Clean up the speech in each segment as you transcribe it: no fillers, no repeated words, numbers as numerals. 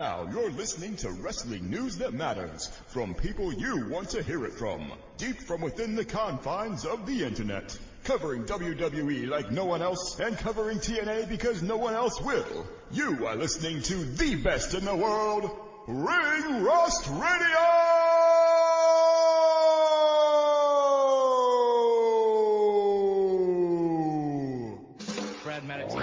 Now you're listening to wrestling news that matters from people you want to hear it from, deep from within the confines of the internet. Covering WWE like no one else and covering TNA because no one else will. You are listening to the best in the world, Ring Rust Radio! Brad Maddox.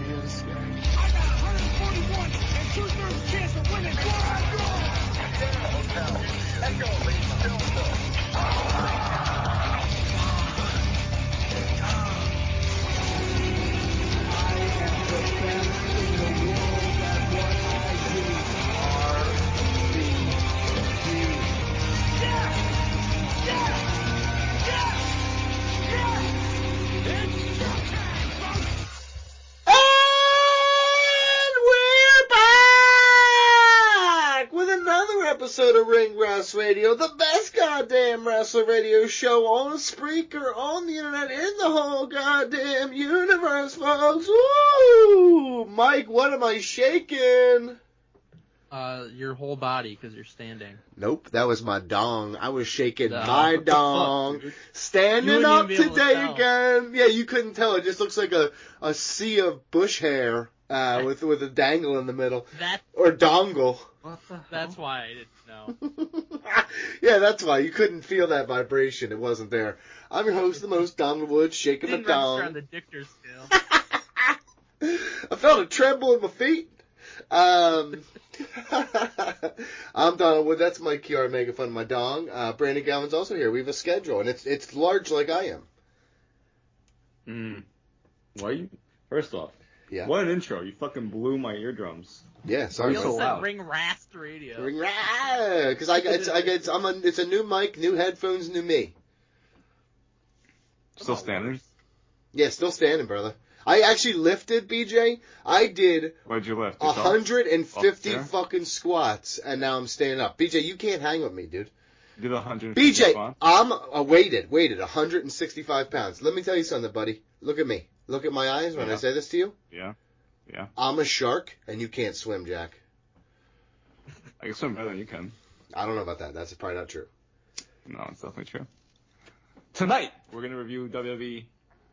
Really scary. I got 141 and 2/3 chance of winning. Echo, ladies and gentlemen. Episode of Ring Rust Radio, the best goddamn wrestling radio show on Spreaker, on the internet, in the whole goddamn universe, folks. Woo! Mike, what am I shaking? Your whole body, because you're standing. Nope, that was my dong. I was shaking No. my dong. Standing up today again. Yeah, you couldn't tell. It just looks like a sea of bush hair with a dangle in the middle. Or dongle. That's why I didn't know. Yeah, that's why. You couldn't feel that vibration. It wasn't there. I'm your host, the most Donald Woods, shaking my Didn't register dong. on the Dichter scale. I felt a tremble in my feet. I'm Donald Wood. That's Mike Kiara making fun of my dong. Brandon Galvin's also here. We have a schedule, and it's large like I am. Why? First off, Yeah. what an intro. You fucking blew my eardrums. Yeah, sorry. You so also loud. said Ring Rast Radio. Ring because it's a new mic, new headphones, new me. Still standing? Yeah, still standing, brother. I actually lifted, BJ. I did What'd you lift? 150 Up there? fucking squats, and now I'm standing up. BJ, you can't hang with me, dude. You did 150 BJ, squats? I'm weighted 165 pounds. Let me tell you something, buddy. Look at me. Look at my eyes when I say this to you. Yeah. I'm a shark, and you can't swim, Jack. I can swim better than you can. I don't know about that. That's probably not true. No, it's definitely true. Tonight, we're going to review WWE,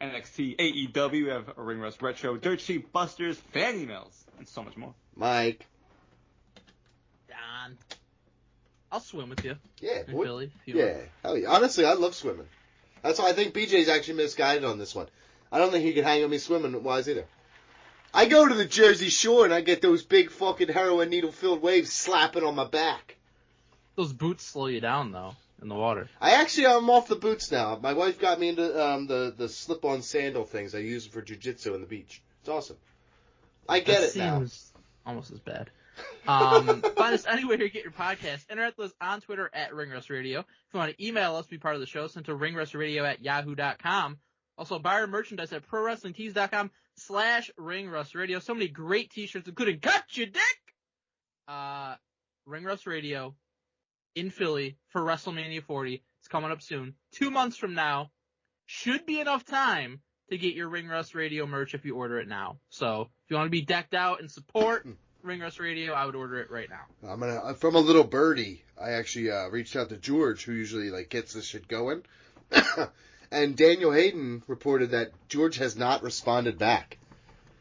NXT, AEW, we have a Ring Rust Retro, Dirt Sheet Busters, fan emails, and so much more. Mike. Don. I'll swim with you. Yeah, In boy. Philly, if you Yeah. want. Hell yeah. Honestly, I love swimming. That's why I think BJ's actually misguided on this one. I don't think he could hang with me swimming-wise either. I go to the Jersey Shore and I get those big fucking heroin needle-filled waves slapping on my back. Those boots slow you down, though, in the water. I'm off the boots now. My wife got me into the slip-on sandal things I use for jiu-jitsu on the beach. It's awesome. I get it now. Seems almost as bad. Find us anywhere you get your podcast. Interact with us on Twitter at Ring Rust Radio. If you want to email us, be part of the show, send to ringrustradio@yahoo.com. Also, buy our merchandise at prowrestlingtees.com/ringrustradio. So many great t-shirts, including Cut You Dick! Ring Rust Radio in Philly for WrestleMania 40. It's coming up soon. 2 months from now. Should be enough time to get your Ring Rust Radio merch if you order it now. So, if you want to be decked out and support Ring Rust Radio, I would order it right now. From a little birdie, I actually reached out to George, who usually gets this shit going. And Daniel Hayden reported that George has not responded back.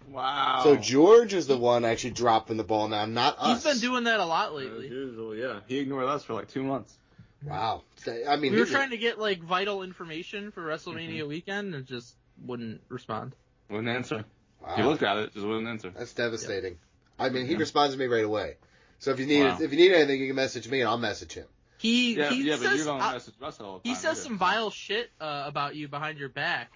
Wow. So George is the one actually dropping the ball now, not us. He's been doing that a lot lately. As usual, yeah. He ignored us for 2 months. Wow. I mean, We were trying to get vital information for WrestleMania weekend and just wouldn't respond. Wouldn't answer. Wow. He looked at it, just wouldn't answer. That's devastating. I mean, he responds to me right away. So if you need Wow. anything, you can message me and I'll message him. He but you says, don't message us all the time. he says either. some vile shit about you behind your back.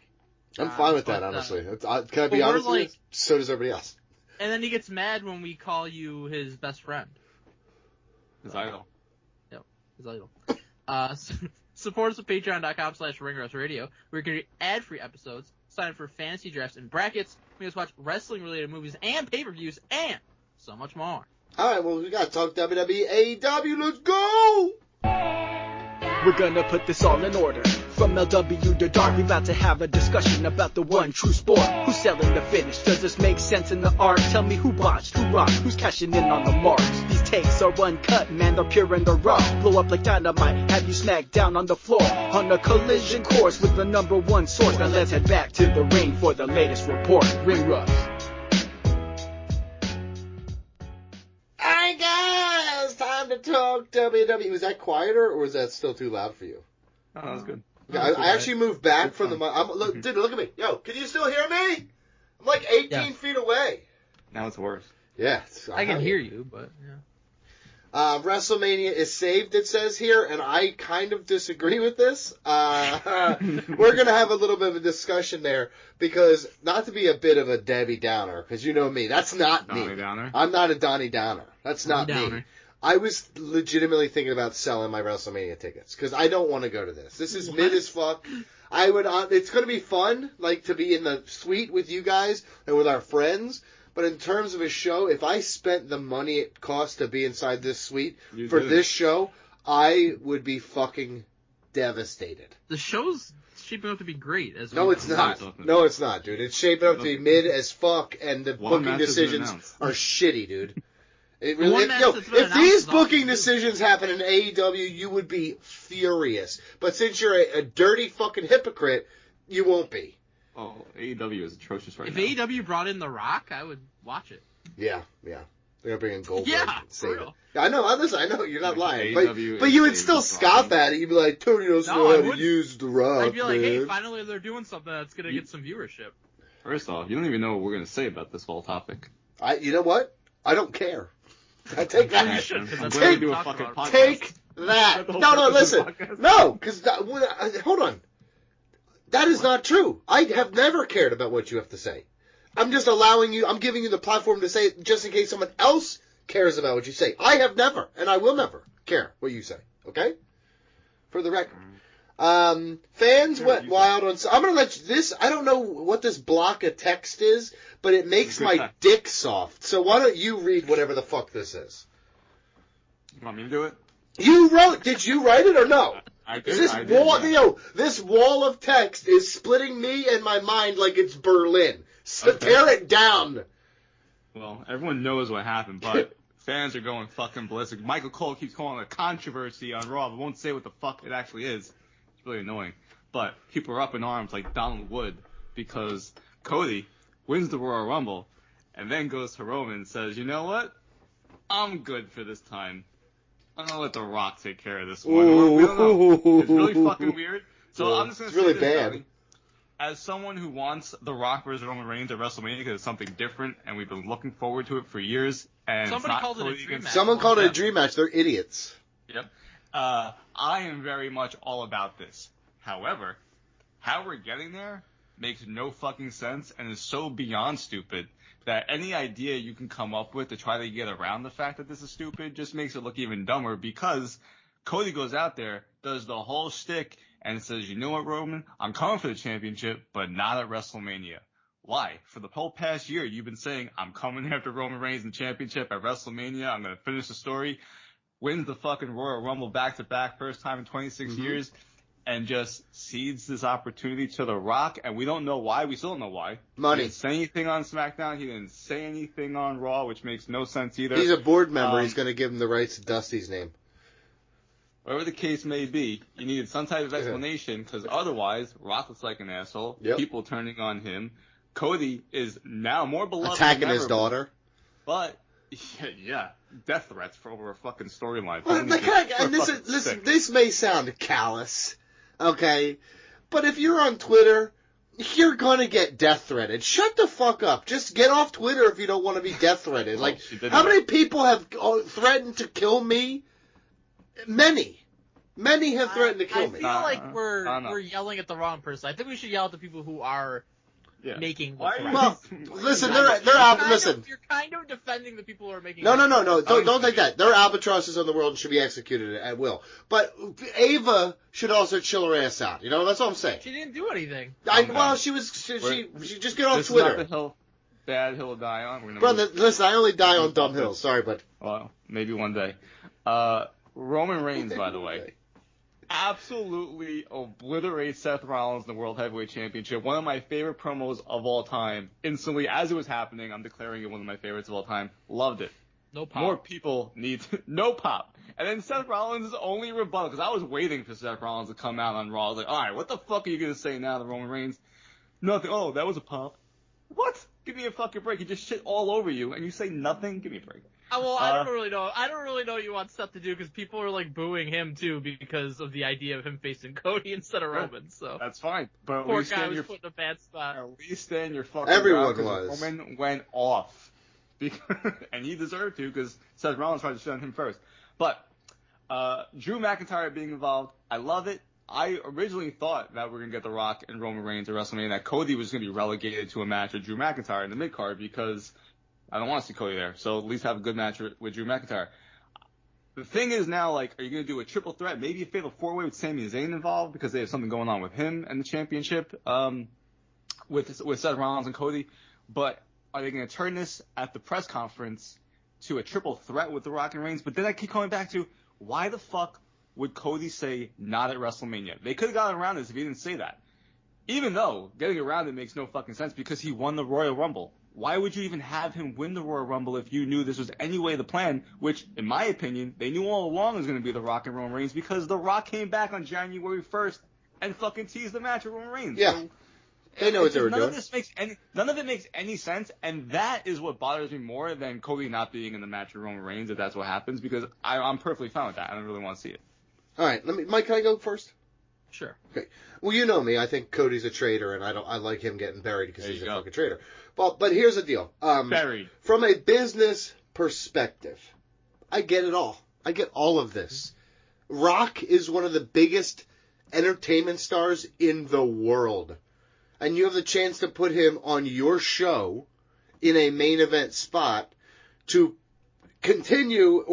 I'm fine with that, but, honestly. Can I be but we're honest with you? So does everybody else. And then he gets mad when we call you his best friend. His idol. Yep, his idol. Support us at patreon.com/ringrustradio, where you can get ad-free episodes, sign up for fantasy drafts and brackets, we just watch wrestling-related movies and pay-per-views, and so much more. All right, well, we got to talk WWE, AEW. Let's go! We're gonna put this all in order. From LW to Dark, we about to have a discussion about the one true sport. Who's selling the finish? Does this make sense in the art? Tell me who botched, who rocked, who's cashing in on the marks. These takes are uncut, man, they're pure and they're raw. Blow up like dynamite, have you smacked down on the floor. On a collision course with the number one source. Now let's head back to the ring for the latest report. Ring Rust. Alright guys, time to talk WWE. Was that quieter or was that still too loud for you? Oh, that was good. Yeah, I actually moved back from the mic. Dude, look at me. Yo, can you still hear me? I'm like 18 feet away. Now it's worse. Yeah. I can hear you, but yeah. WrestleMania is saved, it says here, and I kind of disagree with this. We're going to have a little bit of a discussion there, because not to be a bit of a Debbie Downer, because you know me, that's not me. Donnie Downer? I'm not a Donnie Downer. That's not me. I was legitimately thinking about selling my WrestleMania tickets, because I don't want to go to this. This is mid as fuck. It's going to be fun, like, to be in the suite with you guys and with our friends. But in terms of a show, if I spent the money it cost to be inside this suite this show, I would be fucking devastated. The show's shaping up to be great. No, it's not. No, it's not, dude. It's shaping up to be mid as fuck, and the booking decisions are shitty, dude. If these booking decisions happen in AEW, you would be furious. But since you're a dirty fucking hypocrite, you won't be. Oh, AEW is atrocious right now. If AEW brought in The Rock, I would watch it. Yeah. They're going to bring in Goldberg and save it. I know, you're not lying. But you would still scoff at it. You'd be like, Tony doesn't know how to use The Rock, I'd be like, man. hey, finally they're doing something that's going to get some viewership. First off, you don't even know what we're going to say about this whole topic. You know what? I don't care. I take that. You should, take that. No, listen. No, because, hold on. That is not true. I have never cared about what you have to say. I'm just I'm giving you the platform to say it just in case someone else cares about what you say. I have never, and I will never care what you say. Okay? For the record. Fans went wild on... I'm going to let you... I don't know what this block of text is, but it makes my dick soft. So why don't you read whatever the fuck this is? You want me to do it? Did you write it or no? I did. This wall of text is splitting me and my mind like it's Berlin. So tear it down. Well, everyone knows what happened, but fans are going fucking ballistic. Michael Cole keeps calling it a controversy on Raw, but won't say what the fuck it actually is. It's really annoying. But people are up in arms like Donald Wood because Cody wins the Royal Rumble and then goes to Roman and says, you know what? I'm good for this time. I'm going to let The Rock take care of this one. We don't know. It's really fucking weird. So I'm just going to say really this, bad. Tony. As someone who wants The Rock versus Roman Reigns at WrestleMania because it's something different, and we've been looking forward to it for years, and Somebody called it a dream match. Someone called it a dream match. They're idiots. Yep. I am very much all about this. However, how we're getting there makes no fucking sense and is so beyond stupid that any idea you can come up with to try to get around the fact that this is stupid just makes it look even dumber because Cody goes out there, does the whole shtick, and says, you know what, Roman? I'm coming for the championship, but not at WrestleMania. Why? For the whole past year, you've been saying, I'm coming after Roman Reigns in the championship at WrestleMania. I'm going to finish the story. Wins the fucking Royal Rumble back-to-back, first time in 26 years, and just cedes this opportunity to The Rock. And we don't know why. We still don't know why. Money. He didn't say anything on SmackDown. He didn't say anything on Raw, which makes no sense either. He's a board member. He's going to give him the rights to Dusty's name. Whatever the case may be, you needed some type of explanation because otherwise, Rock looks like an asshole. Yep. People turning on him. Cody is now more beloved attacking than ever, his daughter. But, yeah, death threats for over a fucking storyline. Well, this may sound callous, okay? But if you're on Twitter, you're gonna get death threatened. Shut the fuck up. Just get off Twitter if you don't want to be death threatened. Well, how many people have threatened to kill me? Many have threatened to kill me. I feel like we're yelling at the wrong person. I think we should yell at the people who are making the threats. Well, listen, they're out. Listen, you're kind of defending the people who are making. No. Don't take that. They're albatrosses on the world and should be executed at will. But Ava should also chill her ass out. You know, that's all I'm saying. She didn't do anything. She just get off Twitter. This is not the bad hill to die on. Brother, listen, I only die on dumb hills. Sorry, but well, maybe one day. Roman Reigns, by the way, absolutely obliterate Seth Rollins in the World Heavyweight Championship. One of my favorite promos of all time. Instantly, as it was happening, I'm declaring it one of my favorites of all time. Loved it. No pop. More people need no pop. And then Seth Rollins' only rebuttal, because I was waiting for Seth Rollins to come out on Raw. I was like, all right, what the fuck are you going to say now to Roman Reigns? Nothing. Oh, that was a pop. What? Give me a fucking break. He just shit all over you, and you say nothing? Give me a break. Well, I don't really know. I don't really know what you want Seth to do because people are like booing him too because of the idea of him facing Cody instead of Roman. So that's fine. But poor guy was put in a bad spot. At least stay in your fucking Everyone ground, was. Roman went off, and he deserved to because Seth Rollins tried to shit on him first. But Drew McIntyre being involved, I love it. I originally thought that we were going to get The Rock and Roman Reigns at WrestleMania, that Cody was going to be relegated to a match with Drew McIntyre in the mid-card because I don't want to see Cody there. So at least have a good match with Drew McIntyre. The thing is now, like, are you going to do a triple threat? Maybe a fatal four-way with Sami Zayn involved because they have something going on with him and the championship with Seth Rollins and Cody. But are they going to turn this at the press conference to a triple threat with The Rock and Reigns? But then I keep coming back to, why the fuck would Cody say not at WrestleMania? They could have gotten around this if he didn't say that. Even though getting around it makes no fucking sense because he won the Royal Rumble. Why would you even have him win the Royal Rumble if you knew this was anyway the plan, which, in my opinion, they knew all along was going to be The Rock and Roman Reigns because The Rock came back on January 1st and fucking teased the match with Roman Reigns. Yeah. So, they know what they were doing. None of it makes any sense, and that is what bothers me more than Cody not being in the match with Roman Reigns if that's what happens, because I'm perfectly fine with that. I don't really want to see it. All right, Mike, can I go first? Sure. Okay. Well, you know me. I think Cody's a traitor, and I like him getting buried because he's a fucking traitor. But here's the deal. Buried. From a business perspective, I get it all. I get all of this. Rock is one of the biggest entertainment stars in the world. And you have the chance to put him on your show in a main event spot to continue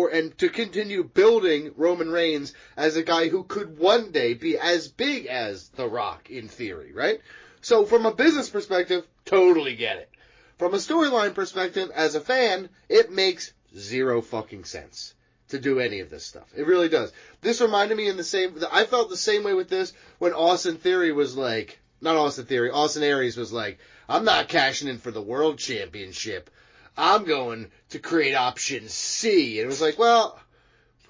building Roman Reigns as a guy who could one day be as big as The Rock in theory, right? So from a business perspective, totally get it. From a storyline perspective, as a fan, it makes zero fucking sense to do any of this stuff. It really does. This reminded me I felt the same way with this when Austin Aries was like, I'm not cashing in for the world championship. I'm going to create option C. And it was like, well,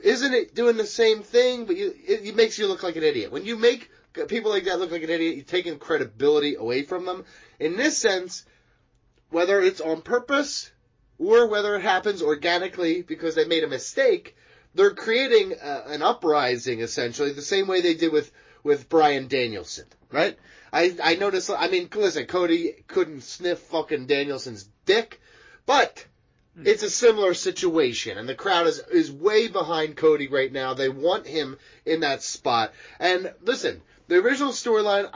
isn't it doing the same thing? But it makes you look like an idiot. When you make people like that look like an idiot, you're taking credibility away from them. In this sense, whether it's on purpose or whether it happens organically because they made a mistake, they're creating an uprising, essentially, the same way they did with Bryan Danielson, right? I noticed, listen, Cody couldn't sniff fucking Danielson's dick, but it's a similar situation, and the crowd is way behind Cody right now. They want him in that spot. And listen, the original storyline,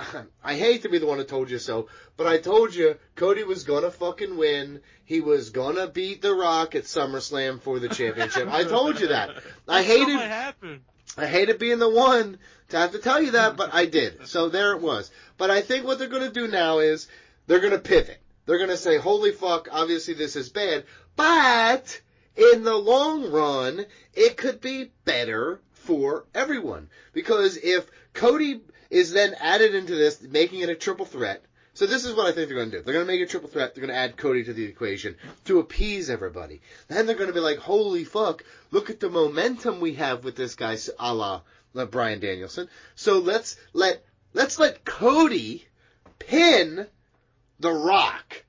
I hate to be the one who told you so, but I told you Cody was going to fucking win. He was going to beat The Rock at SummerSlam for the championship. I told you that. I hated being the one to have to tell you that, but I did. So there it was. But I think what they're going to do now is they're going to pivot. They're going to say, holy fuck, obviously this is bad, but in the long run, it could be better for everyone. Because if Cody is then added into this, making it a triple threat, so this is what I think they're going to do. They're going to make it a triple threat. They're going to add Cody to the equation to appease everybody. Then they're going to be like, holy fuck, look at the momentum we have with this guy, a la Bryan Danielson. So let's let Cody pin The Rock.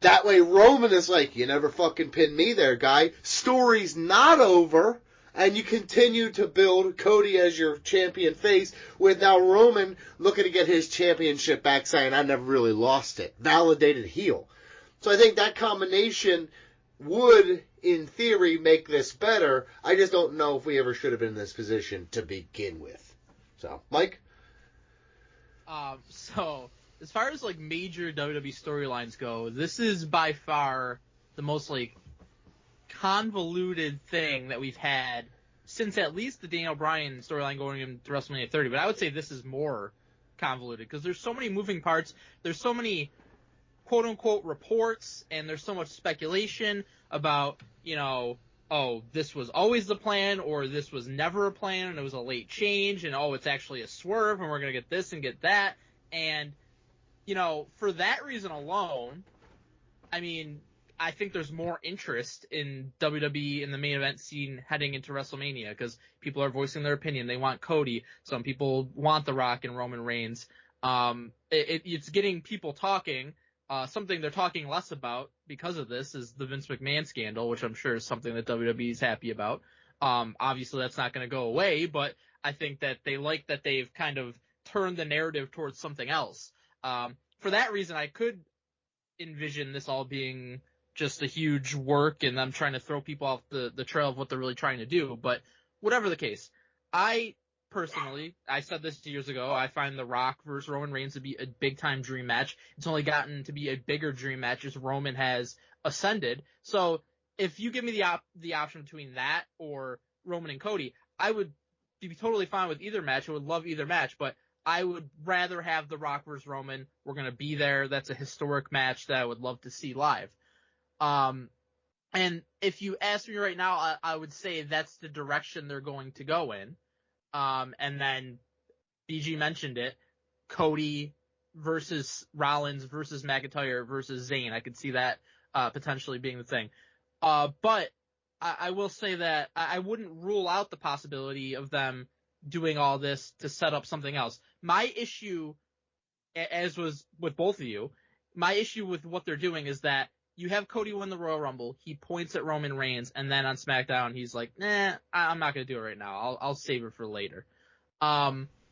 That way Roman is like, you never fucking pinned me there, guy. Story's not over. And you continue to build Cody as your champion face with now Roman looking to get his championship back, saying, I never really lost it. Validated heel. So I think that combination would, in theory, make this better. I just don't know if we ever should have been in this position to begin with. So, Mike? So, as far as, like, major WWE storylines go, this is by far the most, like, convoluted thing that we've had since at least the Daniel Bryan storyline going into WrestleMania 30. But I would say this is more convoluted because there's so many moving parts. There's so many quote-unquote reports, and there's so much speculation about, oh, this was always the plan, or this was never a plan, and it was a late change, and oh, it's actually a swerve, and we're going to get this and get that. And, for that reason alone, I mean, I think there's more interest in WWE in the main event scene heading into WrestleMania, because people are voicing their opinion. They want Cody. Some people want The Rock and Roman Reigns. It's getting people talking. Something they're talking less about because of this is the Vince McMahon scandal, which I'm sure is something that WWE is happy about. Obviously that's not going to go away, but I think that they like that they've kind of turned the narrative towards something else. For that reason, I could envision this all being just a huge work and them trying to throw people off the trail of what they're really trying to do. But whatever the case, personally, I said this years ago, I find The Rock versus Roman Reigns to be a big-time dream match. It's only gotten to be a bigger dream match as Roman has ascended. So if you give me the option between that or Roman and Cody, I would be totally fine with either match. I would love either match, but I would rather have The Rock versus Roman. We're going to be there. That's a historic match that I would love to see live. And if you ask me right now, I would say that's the direction they're going to go in. And then BG mentioned it, Cody versus Rollins versus McIntyre versus Zayn. I could see that potentially being the thing. But I will say that I wouldn't rule out the possibility of them doing all this to set up something else. My issue, as was with both of you, my issue with what they're doing is that you have Cody win the Royal Rumble. He points at Roman Reigns, and then on SmackDown, he's like, nah, I'm not going to do it right now. I'll save it for later.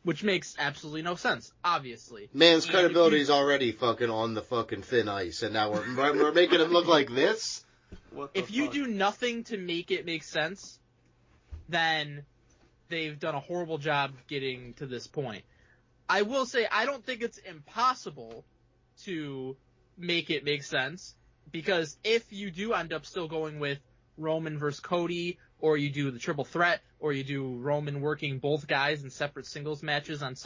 Which makes absolutely no sense, obviously. Man's credibility is already fucking on the fucking thin ice, and now we're making him look like this? If you do nothing to make it make sense, then they've done a horrible job getting to this point. I will say, I don't think it's impossible to make it make sense, because if you do end up still going with Roman versus Cody, or you do the triple threat, or you do Roman working both guys in separate singles matches on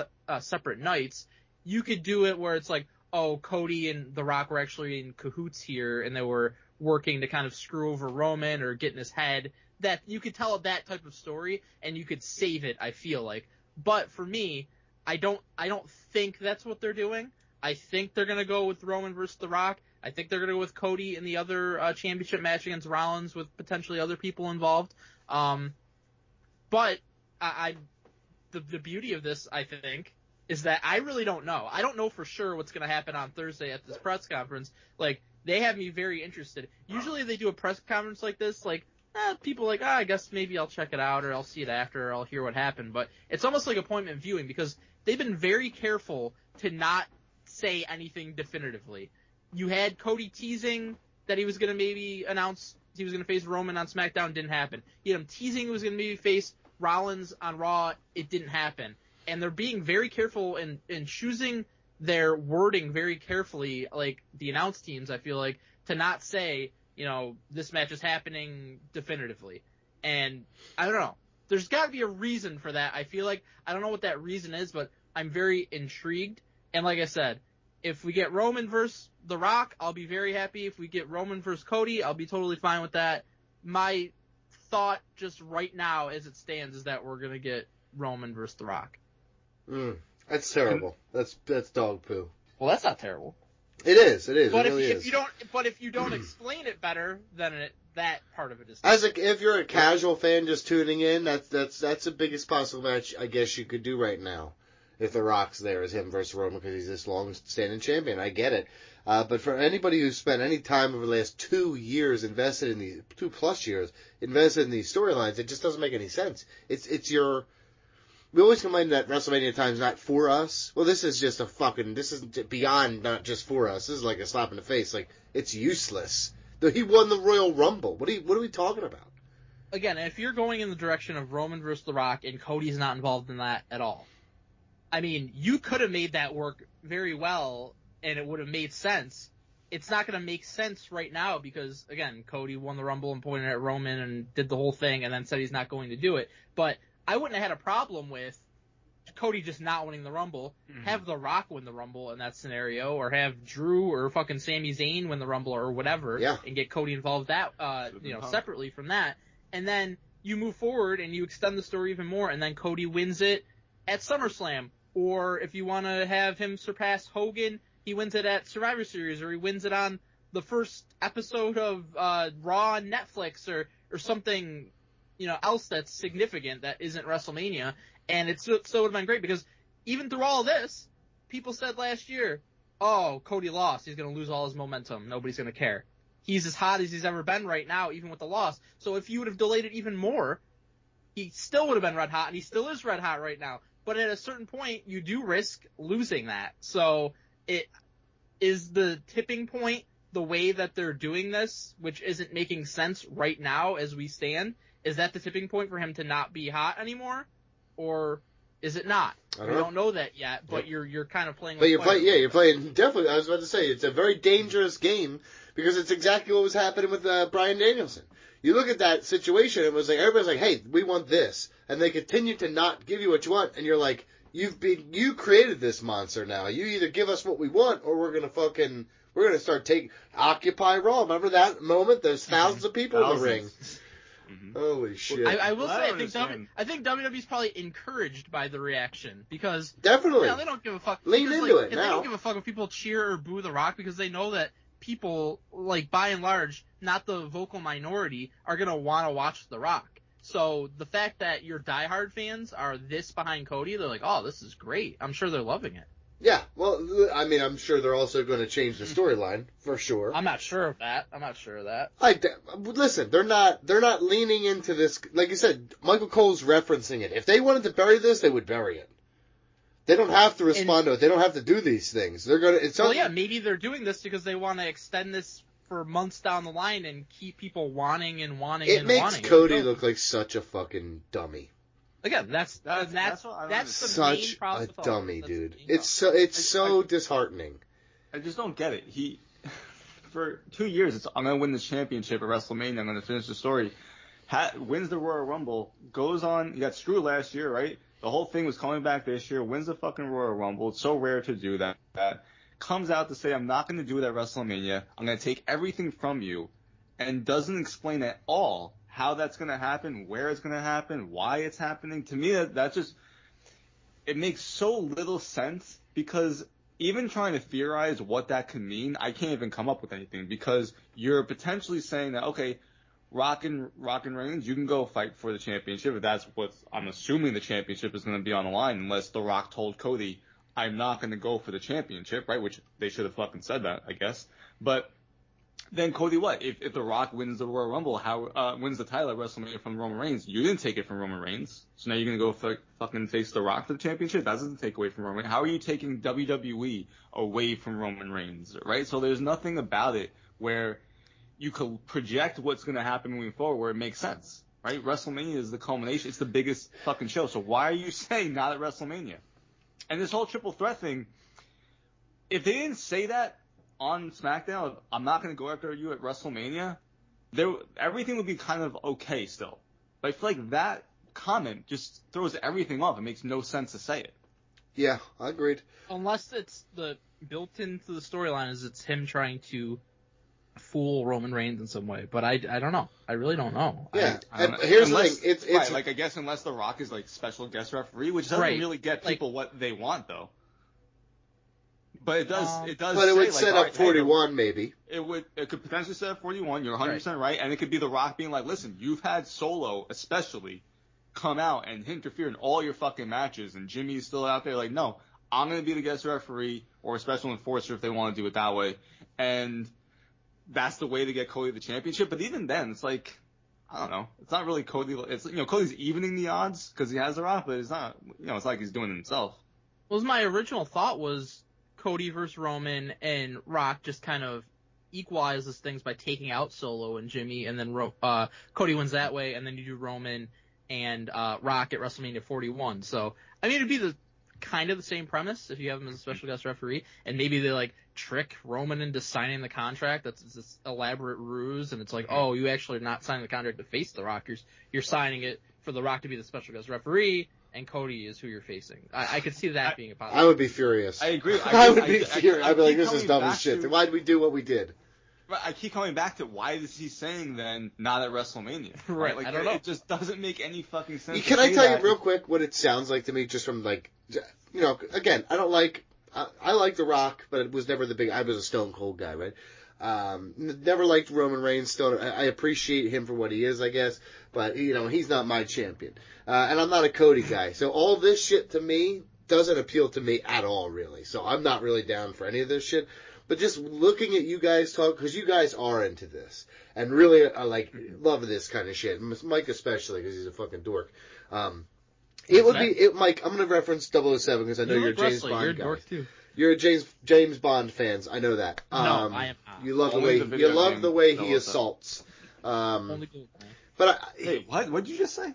separate nights, you could do it where it's like, oh, Cody and The Rock were actually in cahoots here, and they were working to kind of screw over Roman or get in his head. That you could tell that type of story, and you could save it, I feel like. But for me, I don't think that's what they're doing. I think they're going to go with Roman versus The Rock. I think they're going to go with Cody in the other championship match against Rollins with potentially other people involved. But the beauty of this, I think, is that I really don't know. I don't know for sure what's going to happen on Thursday at this press conference. Like, they have me very interested. Usually they do a press conference like this, like, people are like, I guess maybe I'll check it out, or I'll see it after, or I'll hear what happened. But it's almost like appointment viewing, because they've been very careful to not say anything definitively. You had Cody teasing that he was going to maybe announce he was going to face Roman on SmackDown. Didn't happen. You had him teasing he was going to maybe face Rollins on Raw. It didn't happen. And they're being very careful in choosing their wording very carefully, like the announce teams, I feel like, to not say, this match is happening definitively. And I don't know. There's got to be a reason for that. I feel like I don't know what that reason is, but I'm very intrigued. And like I said, if we get Roman versus The Rock, I'll be very happy. If we get Roman versus Cody, I'll be totally fine with that. My thought just right now as it stands is that we're going to get Roman versus The Rock. That's terrible. That's dog poo. Well, that's not terrible. It is. But it really if you don't explain it better, then that part of it is. If you're a casual fan just tuning in, that's the biggest possible match I guess you could do right now. If The Rock's there as him versus Roman, because he's this long-standing champion, I get it. But for anybody who's spent any time over the last 2 years invested in these 2+ years invested in these storylines, it just doesn't make any sense. We always complain that WrestleMania time's not for us. Well, this is just this is beyond not just for us. This is like a slap in the face. Like, it's useless. He won the Royal Rumble. What are we talking about? Again, if you're going in the direction of Roman versus The Rock and Cody's not involved in that at all, I mean, you could have made that work very well, and it would have made sense. It's not going to make sense right now because, again, Cody won the Rumble and pointed at Roman and did the whole thing and then said he's not going to do it. But I wouldn't have had a problem with Cody just not winning the Rumble. Mm-hmm. Have The Rock win the Rumble in that scenario, or have Drew or fucking Sami Zayn win the Rumble or whatever, and get Cody involved separately from that. and then you move forward and you extend the story even more, and then Cody wins it at SummerSlam. Or if you want to have him surpass Hogan, he wins it at Survivor Series, or he wins it on the first episode of Raw on Netflix, or something, else that's significant that isn't WrestleMania. And it still would have been great, because even through all this, people said last year, oh, Cody lost. He's going to lose all his momentum. Nobody's going to care. He's as hot as he's ever been right now, even with the loss. So if you would have delayed it even more, he still would have been red hot, and he still is red hot right now. But at a certain point, you do risk losing that. So it is the tipping point, the way that they're doing this, which isn't making sense right now as we stand. Is that the tipping point for him to not be hot anymore? Or is it not? We don't know that yet, but you're kind of playing. But you're playing. Definitely, I was about to say it's a very dangerous game, because it's exactly what was happening with Bryan Danielson. You look at that situation, it was like everybody's like, "Hey, we want this," and they continue to not give you what you want, and you're like, "You created this monster now. You either give us what we want, or we're gonna start Occupy Raw." Remember that moment? There's thousands of people in the ring. Mm-hmm. Holy shit! I will say, I think WWE's probably encouraged by the reaction, because definitely they don't give a fuck. Lean into it now. They don't give a fuck if people cheer or boo The Rock, because they know that people, like, by and large, not the vocal minority, are gonna want to watch The Rock. So the fact that your diehard fans are this behind Cody, they're like, oh, this is great. I'm sure they're loving it. Yeah, well, I mean, I'm sure they're also going to change the storyline for sure. I'm not sure of that. Listen, they're not leaning into this. Like you said, Michael Cole's referencing it. If they wanted to bury this, they would bury it. They don't have to respond to it. They don't have to do these things. They're gonna. Maybe they're doing this because they want to extend this for months down the line and keep people wanting. It makes Cody look like such a fucking dummy. Again, that's the such main problem. A dummy, dude. It's so disheartening. I just don't get it. He, for 2 years, I'm gonna win this championship at WrestleMania. I'm gonna finish the story. Wins the Royal Rumble. Goes on. He got screwed last year, right? The whole thing was coming back this year. Wins the fucking Royal Rumble. It's so rare to do that. Comes out to say, I'm not gonna do it at WrestleMania. I'm gonna take everything from you, and doesn't explain at all how that's going to happen, where it's going to happen, why it's happening. To me, that just, it makes so little sense, because even trying to theorize what that could mean, I can't even come up with anything, because you're potentially saying that, okay, Rock and Reigns, you can go fight for the championship, if that's what I'm assuming the championship is going to be on the line, unless The Rock told Cody, I'm not going to go for the championship, right? Which they should have fucking said that, I guess. But then Cody, what? If The Rock wins the Royal Rumble, wins the title at WrestleMania from Roman Reigns, you didn't take it from Roman Reigns. So now you're going to go fucking face The Rock for the championship? That doesn't take away from Roman Reigns. How are you taking WWE away from Roman Reigns, right? So there's nothing about it where you could project what's going to happen moving forward where it makes sense, right? WrestleMania is the culmination. It's the biggest fucking show. So why are you saying not at WrestleMania? And this whole triple threat thing, if they didn't say that on SmackDown, I'm not going to go after you at WrestleMania, everything would be kind of okay still. But I feel like that comment just throws everything off. It makes no sense to say it. Yeah, I agreed. Unless it's built into the storyline is it's him trying to fool Roman Reigns in some way. But I don't know. I really don't know. Yeah. Here's the thing. It's right, like, I guess unless The Rock is like special guest referee, which doesn't really get people what they want though. But it does. But it would set up 41, maybe. It could potentially set up 41. You're 100% right. And it could be The Rock being like, "Listen, you've had Solo, especially, come out and interfere in all your fucking matches, and Jimmy's still out there. Like, no, I'm gonna be the guest referee or a special enforcer if they want to do it that way." And that's the way to get Cody the championship. But even then, it's like, I don't know. It's not really Cody. It's Cody's evening the odds because he has The Rock, but it's not. It's like he's doing it himself. Well, my original thought was Cody versus Roman, and Rock just kind of equalizes things by taking out Solo and Jimmy, and then Cody wins that way, and then you do Roman and Rock at WrestleMania 41. So, I mean, it'd be the kind of the same premise if you have him as a special guest referee, and maybe they like trick Roman into signing the contract. That's this elaborate ruse, and it's like, oh, you actually are not signing the contract to face The Rock. You're signing it for The Rock to be the special guest referee, and Cody is who you're facing. I could see that being a possibility. I would be furious. I agree. I would be furious. I'd be like, this is dumb as shit. Why did we do what we did? I keep coming back to why is he saying then not at WrestleMania? Right, Like, I don't know. It just doesn't make any fucking sense. Can I tell you real quick what it sounds like to me, just from like, you know, again, I like The Rock, but it was never I was a Stone Cold guy, right? Never liked Roman Reigns. Still, I appreciate him for what he is, I guess, but you know, he's not my champion, and I'm not a Cody guy. So all this shit to me doesn't appeal to me at all, really. So I'm not really down for any of this shit. But just looking at you guys talk, because you guys are into this and really love this kind of shit. Mike especially, because he's a fucking dork. It would be Mike. I'm going to reference 007 because I know you're a James Bond You're a guy. dork too. You're a James Bond fans. I know that. No, I am not. You love Only the way he 007. assaults. Only good. But Hey, what? What did you just say?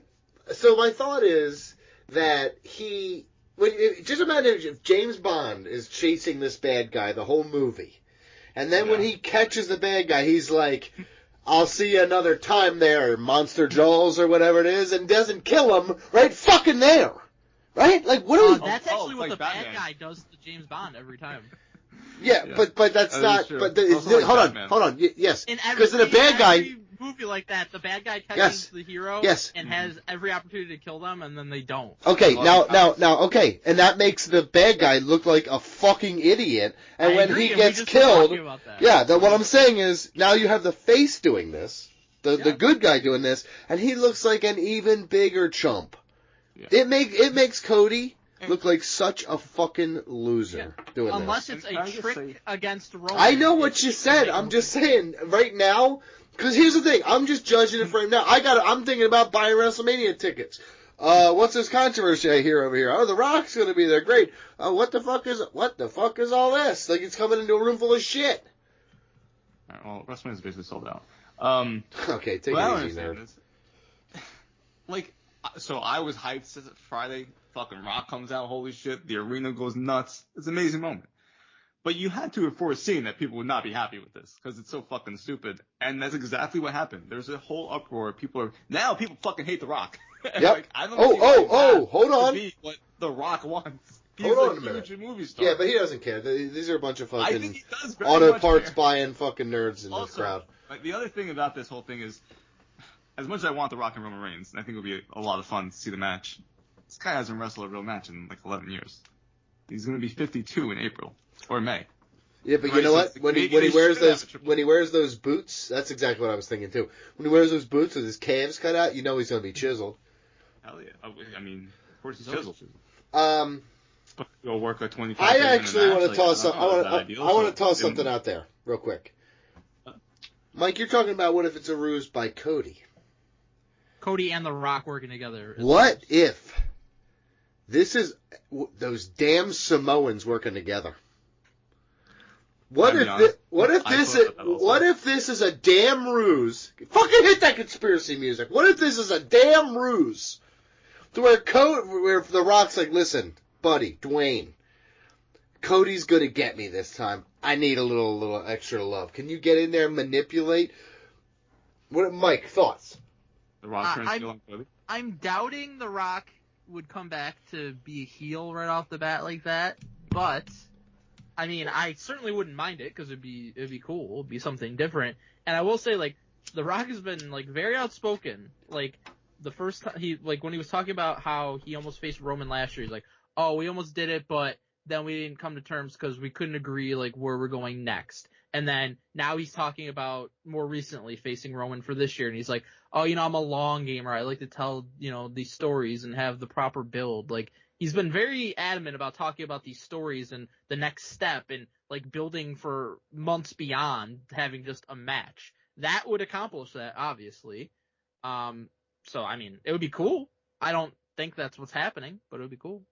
so my thought is that just imagine if James Bond is chasing this bad guy the whole movie, and then when he catches the bad guy, he's like, "I'll see you another time there, Monster Jaws," or whatever it is, and doesn't kill him right fucking there. Right? Like, what are we... That's actually what like the Batman. bad guy does to James Bond every time. Yeah, but that's That not... is true. But Also like hold Batman. on. Yes. In Because in a bad guy... every movie like that, the bad guy catches Yes. the hero Yes. and has every opportunity to kill them, and then they don't. Okay, Well, now, okay. And that makes the bad guy look like a fucking idiot. And I when agree, he and we gets just were killed... talking about that. Yeah, what I'm saying is, now you have the face doing this, the good guy doing this, and he looks like an even bigger chump. Yeah. It makes Cody look like such a fucking loser doing Unless this. it's Can I a just trick say- against Roman. I know what you said. I'm just saying right now, because here's the thing. I'm just judging it right now. I'm thinking about buying WrestleMania tickets. What's this controversy I hear over here? Oh, The Rock's gonna be there. Great. What the fuck is all this? Like, it's coming into a room full of shit. All right, well, WrestleMania is basically sold out. Okay, take What I don't it easy, understand nerd. is, like, so I was hyped since Friday. Fucking Rock comes out, holy shit, the arena goes nuts. It's an amazing moment. But you had to have foreseen that people would not be happy with this because it's so fucking stupid. And that's exactly what happened. There's a whole uproar. People fucking hate The Rock. Yep. Like, I don't see why that Hold on. to be what The Rock wants. He's Hold on a a minute. huge movie star. Yeah, but he doesn't care. These are a bunch of I fucking think he does very auto much parts care. buying fucking nerds in this Also, crowd. like, the other thing about this whole thing is, as much as I want The Rock and Roman Reigns, and I think it would be a lot of fun to see the match, this guy hasn't wrestled a real match in like 11 years. He's going to be 52 in April or May. Yeah, but you Right, know so what? When he they wears should have those a triple- when he wears those boots, that's exactly what I was thinking too. When he wears those boots with his calves cut out, you know he's gonna be chiseled. Hell yeah! I mean, of course he's chiseled. But He'll work like 25. I days in a actually match, want to like, toss. I don't know, is that ideal? I want to So, toss something out there real quick. Mike, you're talking about what if it's a ruse by Cody? Cody and The Rock working together. What if this is those damn Samoans working together? What I'll be honest, what if this is a damn ruse? Fucking hit that conspiracy music. What if this is a damn ruse? To where The Rock's like, listen, buddy, Dwayne, Cody's gonna get me this time. I need a little extra love. Can you get in there and manipulate? What, Mike, thoughts? The Rock turns heel on Cody. I'm doubting The Rock would come back to be a heel right off the bat like that, but I mean, I certainly wouldn't mind it because it'd be cool. It'd be something different. And I will say, like, The Rock has been like very outspoken. Like the first time when he was talking about how he almost faced Roman last year, he's like, "Oh, we almost did it, but then we didn't come to terms because we couldn't agree like where we're going next." And then now he's talking about more recently facing Roman for this year, and he's like, "Oh, I'm a long gamer. I like to tell these stories and have the proper build." Like, he's been very adamant about talking about these stories and the next step and like building for months beyond having just a match. That would accomplish that, obviously. So I mean, it would be cool. I don't think that's what's happening, but it would be cool.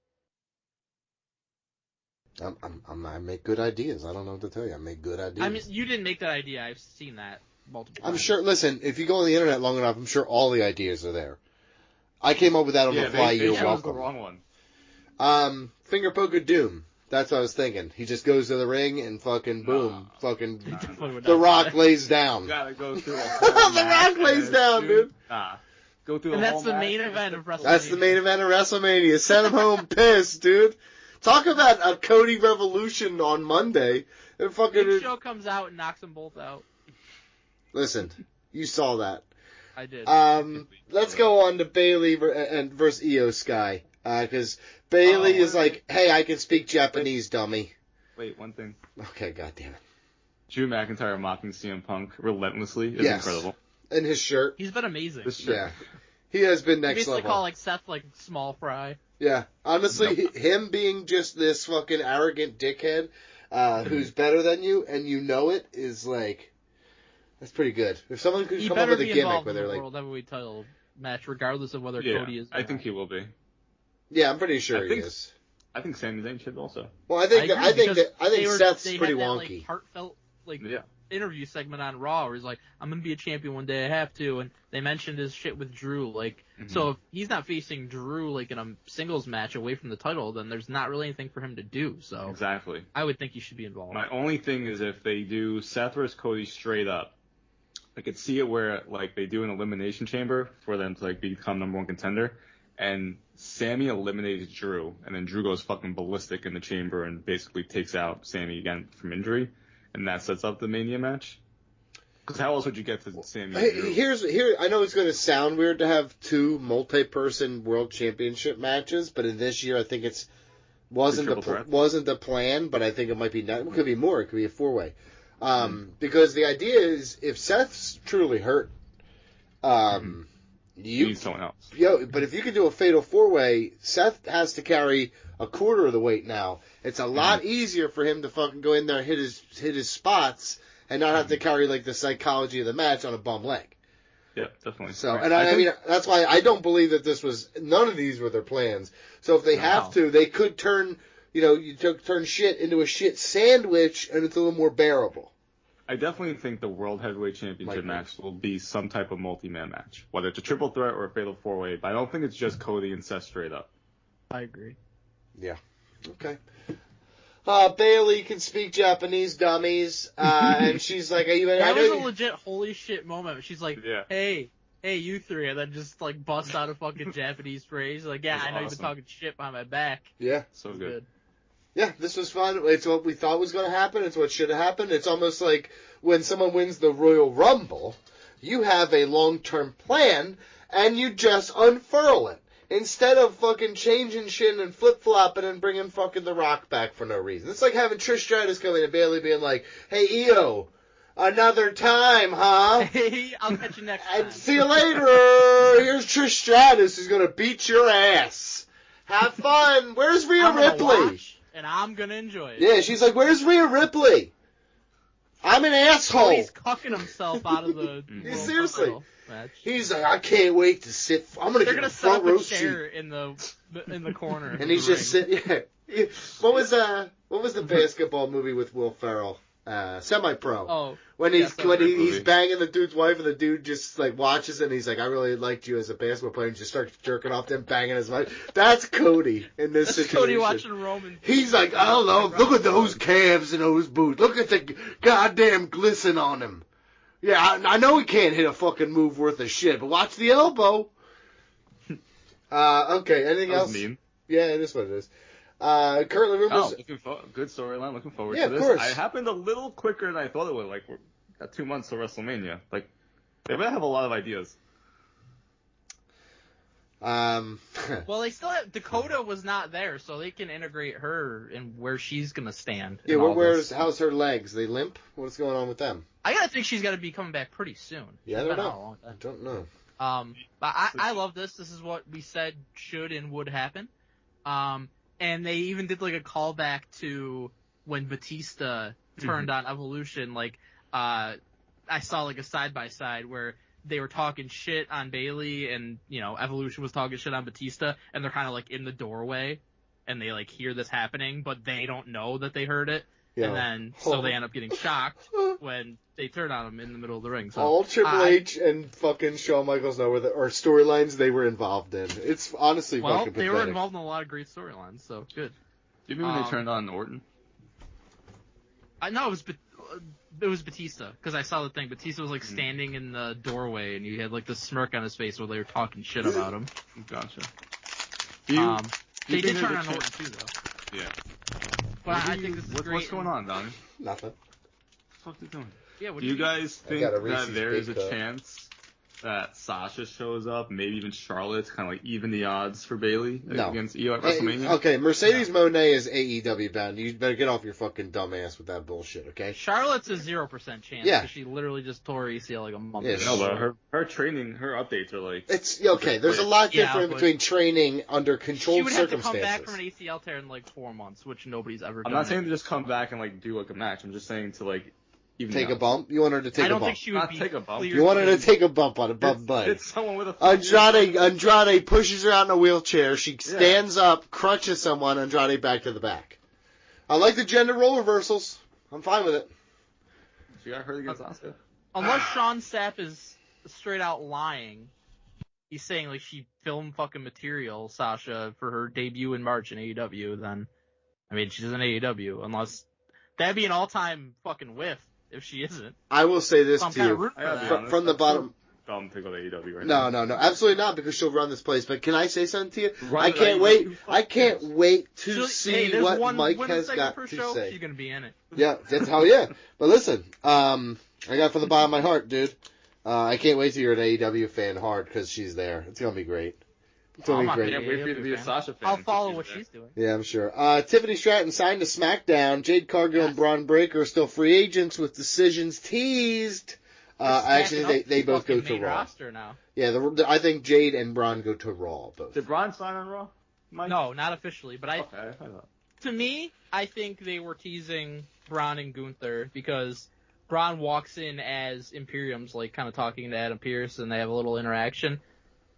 I make good ideas. I don't know what to tell you. I make good ideas. I mean, you didn't make that idea. I've seen that multiple times. I'm sure. Listen, if you go on the internet long enough, I'm sure all the ideas are there. I came up with that on the fly. You're chose the welcome. wrong one. Finger poke of doom. That's what I was thinking. He just goes to the ring and fucking boom, The Rock lays down. You gotta go through The Rock lays down, dude. Go through And the that's whole the match. main event of WrestleMania. That's the main event of WrestleMania. Send him home pissed, dude. Talk about a Cody revolution on Monday. And fucking Big Show comes out and knocks them both out. Listen, you saw that. I did. Let's go on to Bailey versus Io Sky. Because Bailey is like, hey, I can speak Japanese, dummy. Wait, one thing. Okay, goddamn it. Drew McIntyre mocking CM Punk relentlessly is incredible. And his shirt. He's been amazing. Yeah. He has been next basically level. Call Seth small fry. Yeah. Honestly, him being just this fucking arrogant dickhead who's better than you and you know it is like, that's pretty good. If someone could come up with a gimmick where they're like... World Heavyweight title match, regardless of whether Yeah, Cody is. I think he will be. Yeah, I'm pretty sure he is. I think Sami Zayn should also. Well, I think Seth's pretty wonky. That, heartfelt interview segment on Raw where he's like, I'm gonna be a champion one day, I have to, and they mentioned his shit with Drew. So if he's not facing Drew in a singles match away from the title, then there's not really anything for him to do. So exactly, I would think he should be involved. My only thing is if they do Seth versus Cody straight up, I could see it where they do an elimination chamber for them to become number one contender. And Sammy eliminates Drew, and then Drew goes fucking ballistic in the chamber and basically takes out Sammy again from injury, and that sets up the Mania match. Because how else would you get to Sammy? Here, I know it's going to sound weird to have two multi-person world championship matches, but in this year I think it wasn't the plan, but I think it might be it could be more. It could be a four-way, because the idea is if Seth's truly hurt, you need someone else. But if you can do a fatal four-way, Seth has to carry a quarter of the weight now. It's a lot easier for him to fucking go in there and hit his spots and not have to carry the psychology of the match on a bum leg. Yeah, definitely. So, and I mean, that's why I don't believe that none of these were their plans. So if they have to, they could turn shit into a shit sandwich and it's a little more bearable. I definitely think the World Heavyweight Championship match will be some type of multi-man match, whether it's a triple threat or a fatal four-way, but I don't think it's just Cody and Seth straight up. I agree. Yeah. Okay. Bailey can speak Japanese, dummies, and she's like, that was a legit holy shit moment. She's like, hey, you three, and then just bust out a fucking Japanese phrase. I know you've been talking shit behind my back. Yeah. So good. Yeah, this was fun. It's what we thought was going to happen. It's what should have happened. It's almost like when someone wins the Royal Rumble, you have a long-term plan, and you just unfurl it. Instead of fucking changing shit and flip-flopping and bringing fucking The Rock back for no reason. It's like having Trish Stratus come in and Bailey being like, hey, Io, another time, huh? Hey, I'll catch you next time. And see you later. Here's Trish Stratus who's going to beat your ass. Have fun. Where's Rhea Ripley? And I'm gonna enjoy it. Yeah, she's like, where's Rhea Ripley? I'm an asshole. He's cucking himself out of the seriously. Match. He's like, I can't wait to sit. I'm gonna get a front row seat. They're gonna set up a chair in the corner. And he's just sitting. Yeah. What was the basketball movie with Will Ferrell? Semi-Pro. Oh. When he's banging the dude's wife and the dude just watches it and he's like, I really liked you as a basketball player and just starts jerking off them banging his wife. That's Cody in this situation. Cody watching Roman. He's like, I don't know, look at those calves and those boots. Look at the goddamn glisten on him. Yeah, I know he can't hit a fucking move worth of shit, but watch the elbow. Okay, anything else? Mean. Yeah, it is what it is. Currently rumors. Good storyline. Looking forward to to this. Of course. It happened a little quicker than I thought it would. We're got 2 months to WrestleMania. They really have a lot of ideas. Well, they still have Dakota was not there, so they can integrate her and where she's gonna stand. Yeah, how's her legs? They limp? What's going on with them? I gotta think she's gotta be coming back pretty soon. Yeah, I don't know. I don't know. But I love this. This is what we said should and would happen. And they even did a callback to when Batista turned on Evolution. I saw a side by side where they were talking shit on Bailey and Evolution was talking shit on Batista, and they're kind of in the doorway, and they hear this happening, but they don't know that they heard it. Yeah. And then so they end up getting shocked when they turn on him in the middle of the ring. So all Triple H and fucking Shawn Michaels know or storylines they were involved in. It's honestly fucking pathetic. They were involved in a lot of great storylines, so good. Do you remember when they turned on Orton? I know it was Batista because I saw the thing. Batista was standing in the doorway, and he had this smirk on his face while they were talking shit about him. Gotcha. They did turn on Orton too, though. Yeah. But I think this is great. What's going on, Donnie? Nothing. fuck are you doing? Yeah, what Do you guys think got a that Reese's there is a Big Cup. chance that Sasha shows up, maybe even Charlotte, to kind of like even the odds for Bayley No. against Io at Hey, WrestleMania? okay, Mercedes Moné is AEW bound. You better get off your fucking dumb ass with that bullshit, okay? Charlotte's a 0% chance. Yeah. because she literally just tore her ACL like a month Yeah, ago. No, but her training, her updates are like. It's okay. There's a lot Yeah, different but- between training under She controlled would have to come circumstances. back from an ACL tear in like 4 months, which nobody's ever done. I'm not saying to just come back and like do like a match. I'm just saying to like even Take the a bump? You want her to take I a don't bump? think she would Not be take a bump. cleared You want her to to- take a bump on a bump butt. It's someone with a Andrade pushes her out in a wheelchair. She stands up, crunches someone. Andrade back to the back. I like the gender role reversals. I'm fine with it. She got hurt against Asuka. Unless Sean Sapp is straight out lying. He's saying like she filmed fucking material, Sasha, for her debut in March in AEW, then I mean she's in AEW. Unless that'd be an all-time fucking whiff if she isn't. I will say this So I'm to kind of you. rooting I for gotta be that. honest, From the I'm bottom. Dumb to go to AEW right No, now. no, no, absolutely not, because she'll run this place. But can I say something to you? Run I it can't right wait. now. I can't wait to She'll- see hey, there's what one Mike women's has segment got per to show, say. she's gonna be in it. Yeah, that's how. Yeah, but listen, I got it from the bottom of my heart, dude. I can't wait till you're an AEW fan hard because she's there. It's gonna be great. It's gonna I'm be not great. Can't wait for you to be a fan. Sasha fan. I'll follow She's what there. she's doing. Yeah, I'm sure. Tiffany Stratton signed to SmackDown. Jade Cargill and Braun Breaker are still free agents with decisions teased. Actually, they both go to Raw. Roster now. Yeah, I think Jade and Braun go to Raw both. Did Braun sign on Raw? Mike? No, not officially, but Okay, I thought. to me, I think they were teasing Braun and Gunther because Braun walks in as Imperium's like kind of talking to Adam Pearce and they have a little interaction.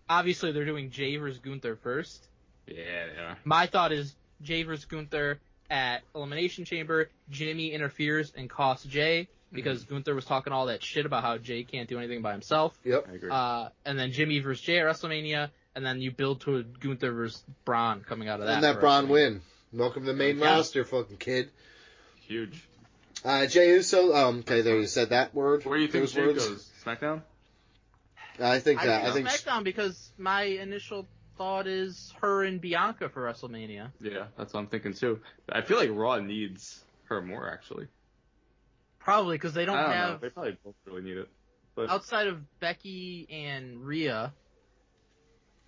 Obviously, they're doing Jay versus Gunther first. Yeah, yeah. My thought is Jay versus Gunther at Elimination Chamber. Jimmy interferes and costs Jay because Gunther was talking all that shit about how Jay can't do anything by himself. Yep. I agree. And then Jimmy versus Jay at WrestleMania, and then you build to a Gunther versus Braun coming out of that. And that for Braun WrestleMania. win. Welcome to the main Yeah. roster, fucking kid. Huge. Jey Uso. Okay, there you said that word. Where do you think Those Jay words. goes? SmackDown? I think that. I think. SmackDown because my initial thought is her and Bianca for WrestleMania. Yeah, that's what I'm thinking too. I feel like Raw needs her more actually. Probably because they don't I don't know. have They probably both really need it. But outside of Becky and Rhea,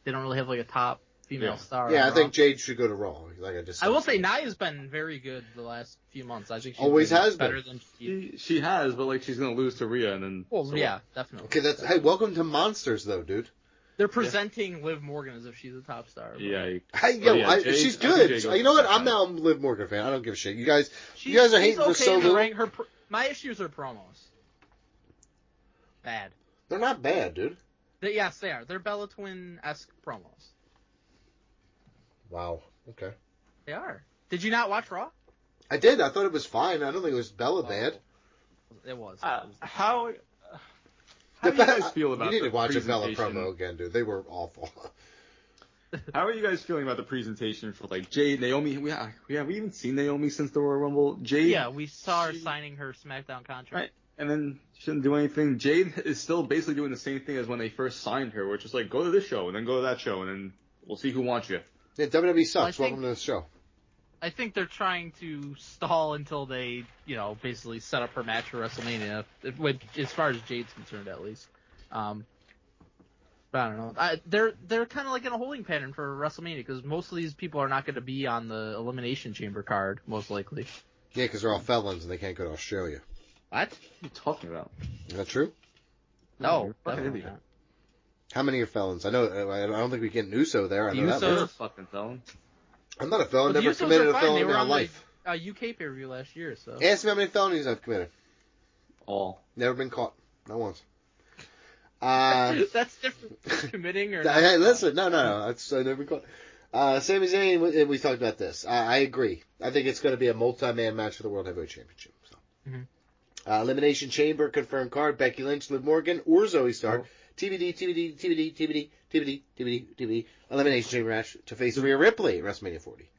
they don't really have like a top female Yeah. star. Yeah, on I Raw. think Jade should go to Raw. Like I just. I said. will say Nia's been very good the last few months. I think she's Always been has better been. than she has, but like she's gonna lose to Rhea and then. Well, so yeah, definitely. Okay, that's. Hey, welcome to Monsters, though, dude. They're presenting Liv Morgan as if she's a top star. but Yeah. Hey, Oh, yo, yeah, Jade- she's I think good. Jade goes You know what? to I'm SmackDown. now a Liv Morgan fan. I don't give a shit. You guys she's are hating for okay so in the little. ring. My issues are promos. Bad. They're not bad, dude. Yes, they are. They're Bella Twin-esque promos. Wow. Okay. They are. Did you not watch Raw? I did. I thought it was fine. I don't think it was Bella bad. It was. How do you guys feel about You need the to watch a Bella presentation? promo again, dude. They were awful. How are you guys feeling about the presentation for like Jade, Naomi? Have we even seen Naomi since the Royal Rumble? Jade, Yeah, we saw her she- signing her SmackDown contract. right? And then she didn't do anything. Jade is still basically doing the same thing as when they first signed her, which is like go to this show and then go to that show and then we'll see who wants you. Yeah, WWE sucks. I think- Welcome to the show. I think they're trying to stall until they, basically set up her match for WrestleMania, as far as Jade's concerned, at least. But I don't know. They're kind of like in a holding pattern for WrestleMania because most of these people are not going to be on the Elimination Chamber card, most likely. Yeah, because they're all felons and they can't go to Australia. What? What are you talking about? Is that true? No, you're fucking definitely idiot. not. How many are felons? I know. I don't think we get an Uso there. I know that Usos- much. You're a fucking felon. I'm not a felon. Well, the Never Usos committed are a fine. felony They in were my on life. the UK pay-per-view last year, so. Ask me how many felonies I've committed. All. Never been caught. Not once. That's different from committing or not. Hey, listen, no. I've never been caught. Sami Zayn, we talked about this. I agree. I think it's going to be a multi-man match for the World Heavyweight Championship. So. Mhm. Elimination Chamber confirmed card: Becky Lynch, Liv Morgan, or Zoe Stark. Oh. TBD. Elimination Chamber match to face Rhea Ripley at WrestleMania 40.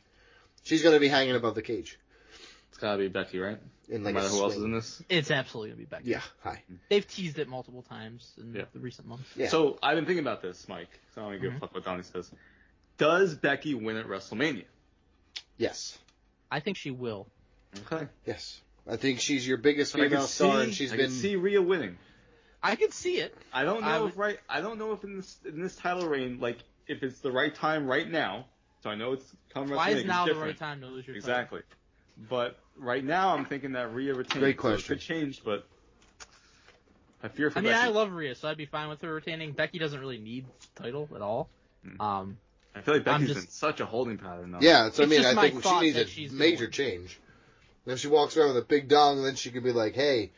She's going to be hanging above the cage. It's gotta be Becky, right? In No like matter a who else is swing. in this. It's absolutely going to be Becky. Yeah, hi. They've teased it multiple times in Yeah. the recent months. Yeah. So I've been thinking about this, Mike. So I don't give a fuck what Donnie says. Does Becky win at WrestleMania? Yes. I think she will. Okay. Yes. I think she's your biggest But female star, and I can see Rhea winning. I could see it. I don't know if in this title reign, like, if it's the right time right now. So I know it's come WrestleMania. Why is now the different. right time to lose your Exactly. But right now, I'm thinking that Rhea retains. Great question. So it could change, but I fear for I mean, Becky. I love Rhea, so I'd be fine with her retaining. Becky doesn't really need the title at all. I feel like Becky's in such a holding pattern now. Yeah, so I mean, just I my think she thought needs that a she's major going. change. And if she walks around with a big dong, then she could be like, hey,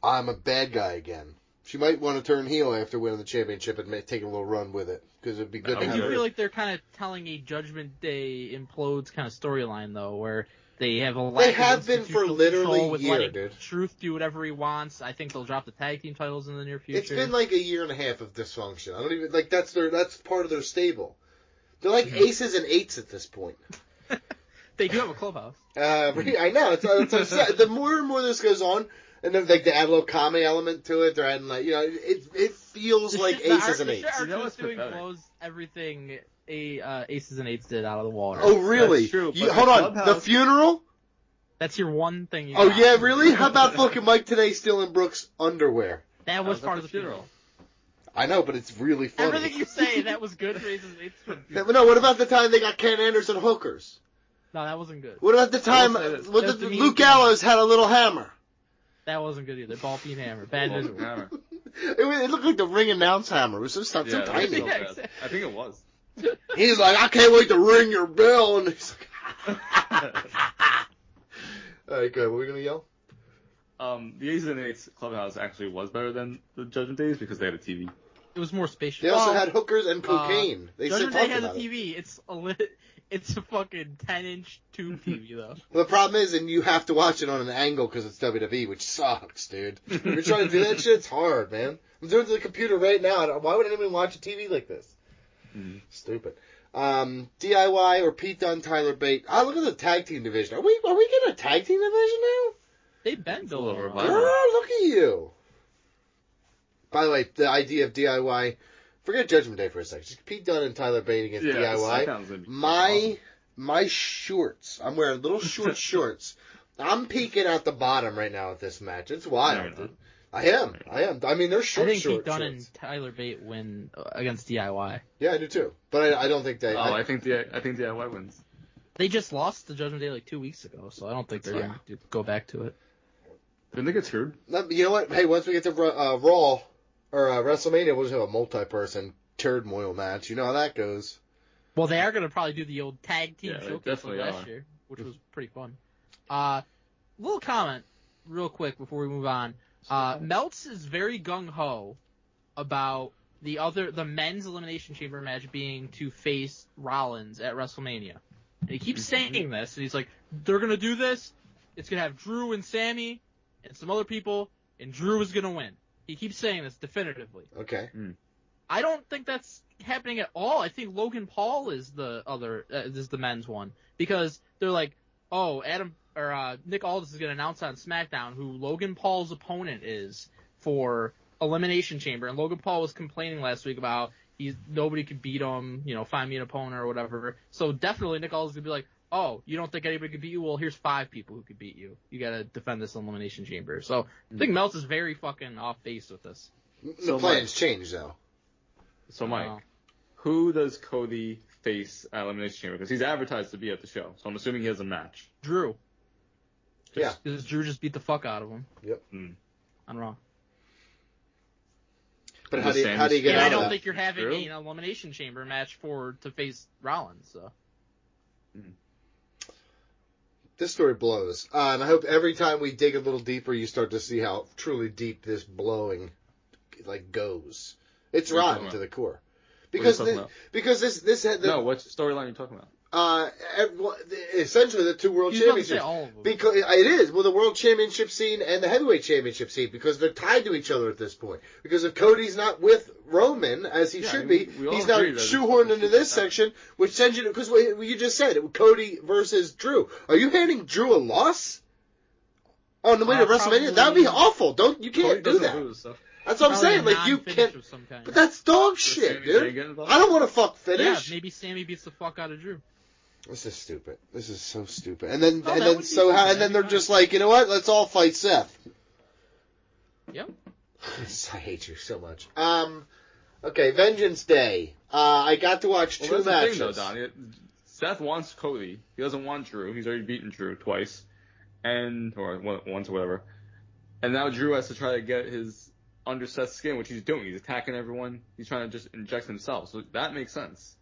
I'm a bad guy again. She might want to turn heel after winning the championship and take a little run with it, because it'd be good to I have do her. feel like they're kind of telling a Judgment Day implodes kind of storyline, though, where they have a lack They of have been for institutional literally control a with year, letting dude. Truth do whatever he wants. I think they'll drop the tag team titles in the near future. It's been like a year and a half of dysfunction. I don't even like that's part of their stable. They're like aces and eights at this point. They do have a clubhouse. I know. It's the more and more this goes on, and then like they add a little comedy element to it. They're adding like it feels like aces and eights. Our You know what's doing pathetic? blows everything aces and eights did out of the water. Oh really? That's true, but Hold the on. Clubhouse- The funeral? That's your one thing. You Oh got. yeah, really? How about fucking Mike today stealing Brooks' underwear? That was That was part at of the the funeral. I know, but it's really funny. Everything you say that was good for aces and eights. No, what about the time they got Ken Anderson hookers? No, that wasn't good. What about the time I will say this. when That's the Luke mean- Gallows had a little hammer? That wasn't good either. Ball peen hammer. Bad Well, visual. hammer. It looked like the ring announce hammer. It was so Yeah, that was tiny. so bad. I think it was. He's like, I can't wait to ring your bell. And he's like, all right, good. What are we going to yell? The Aces and Eights Clubhouse actually was better than the Judgment Days because they had a TV. It was more spacious. They also Well, had hookers and cocaine. They said Judgment Day talked has a about it. TV. It's a fucking 10-inch tube TV though. The problem is, and you have to watch it on an angle because it's WWE, which sucks, dude. If you're trying to do that shit, it's hard, man. I'm doing it to the computer right now. Why would anyone watch a TV like this? Stupid. DIY or Pete Dunne, Tyler Bate. Look at the tag team division. Are we getting a tag team division now? They've been a little building. revival. Girl, look at you. By the way, the idea of DIY, forget Judgment Day for a second. Just Pete Dunne and Tyler Bate against DIY. My shorts. I'm wearing little short shorts. I'm peeking at the bottom right now with this match. It's wild. No, I am. I mean, they're I short think Pete shorts. Dunne and Tyler Bate win against DIY. Yeah, I do too. But I don't think they. I think DIY wins. They just lost to Judgment Day like 2 weeks ago, so I don't think they're going to go back to it. Didn't they get screwed? You know what? Hey, once we get to Raw or WrestleMania, we'll just have a multi-person turmoil match. You know how that goes. Well, they are going to probably do the old tag team Yeah, they showcase from definitely last are. year, which was pretty fun. Little comment, real quick, before we move on. Meltz is very gung-ho about the men's Elimination Chamber match being to face Rollins at WrestleMania. And he keeps saying this, and he's like, they're going to do this, it's going to have Drew and Sammy and some other people, and Drew is going to win. He keeps saying this definitively. Okay. I don't think that's happening at all. I think Logan Paul is the men's one, because they're like, oh, Nick Aldis is going to announce on SmackDown who Logan Paul's opponent is for Elimination Chamber, and Logan Paul was complaining last week about nobody could beat him, find me an opponent or whatever. So definitely Nick Aldis is going to be like, oh, you don't think anybody could beat you? Well, here's 5 people who could beat you. You got to defend this Elimination Chamber. So I think Meltz is very fucking off base with this. The plans change though. So Mike, Wow. who does Cody face at Elimination Chamber? Because he's advertised to be at the show, so I'm assuming he has a match. Drew. Yeah. Because Drew just beat the fuck out of him. Yep. I'm wrong. But how do you get And out I of don't that? think you're having Drew? an Elimination Chamber match to face Rollins. So. This story blows. And I hope every time we dig a little deeper, you start to see how truly deep this blowing goes. It's What are you rotten talking to about? the core. What are you Because talking about? this had No, what storyline are you talking about? essentially the 2 world He's about to say championships. all of them. Because it is the world championship scene and the heavyweight championship scene, because they're tied to each other at this point. Because if Cody's not with Roman as he should be, we all he's now agree that it's shoehorned into this that. section, which sends you because you just said it, Cody versus Drew. Are you handing Drew a loss on the way to WrestleMania? That would be awful. You Cody can't do doesn't that. lose, so. That's what I'm Probably saying. a Like you non-finish can't. of some kind. But that's dog Does shit, Sami Zayn dude. get involved? I don't want to fuck Yeah, finish. maybe Sammy beats the fuck out of Drew. This is stupid. This is so stupid. And then, Oh, and that then, would be so, fun. and That'd then be they're fun. just like, you know what? Let's all fight Seth. Yep. I hate you so much. Okay, Vengeance Day. I got to watch two Well, that's matches. the thing, though, Donnie. Seth wants Cody. He doesn't want Drew. He's already beaten Drew twice, or once or whatever. And now Drew has to try to get his under Seth's skin, which he's doing. He's attacking everyone. He's trying to just inject himself. So that makes sense.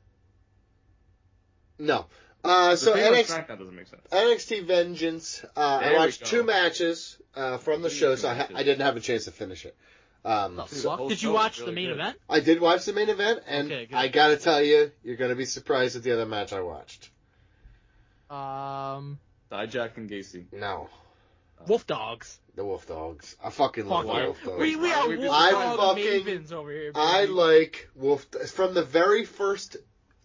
No. The So thing with NXT, SmackDown doesn't make sense. NXT Vengeance. I There we watched go. two matches from the Two show, so matches. I didn't have a chance to finish it. The the fuck? whole Did you show watch was the really main good. event? I did watch the main event, and Okay, good. I gotta tell you, you're gonna be surprised at the other match I watched. Dijak and Gacy. No. Wolf Dogs. The Wolf Dogs. I fucking love Fuck the yeah. Wolf Dogs. We Why are would we be Wolf I Dog fucking- mavens over here, baby. I like Wolf from the very first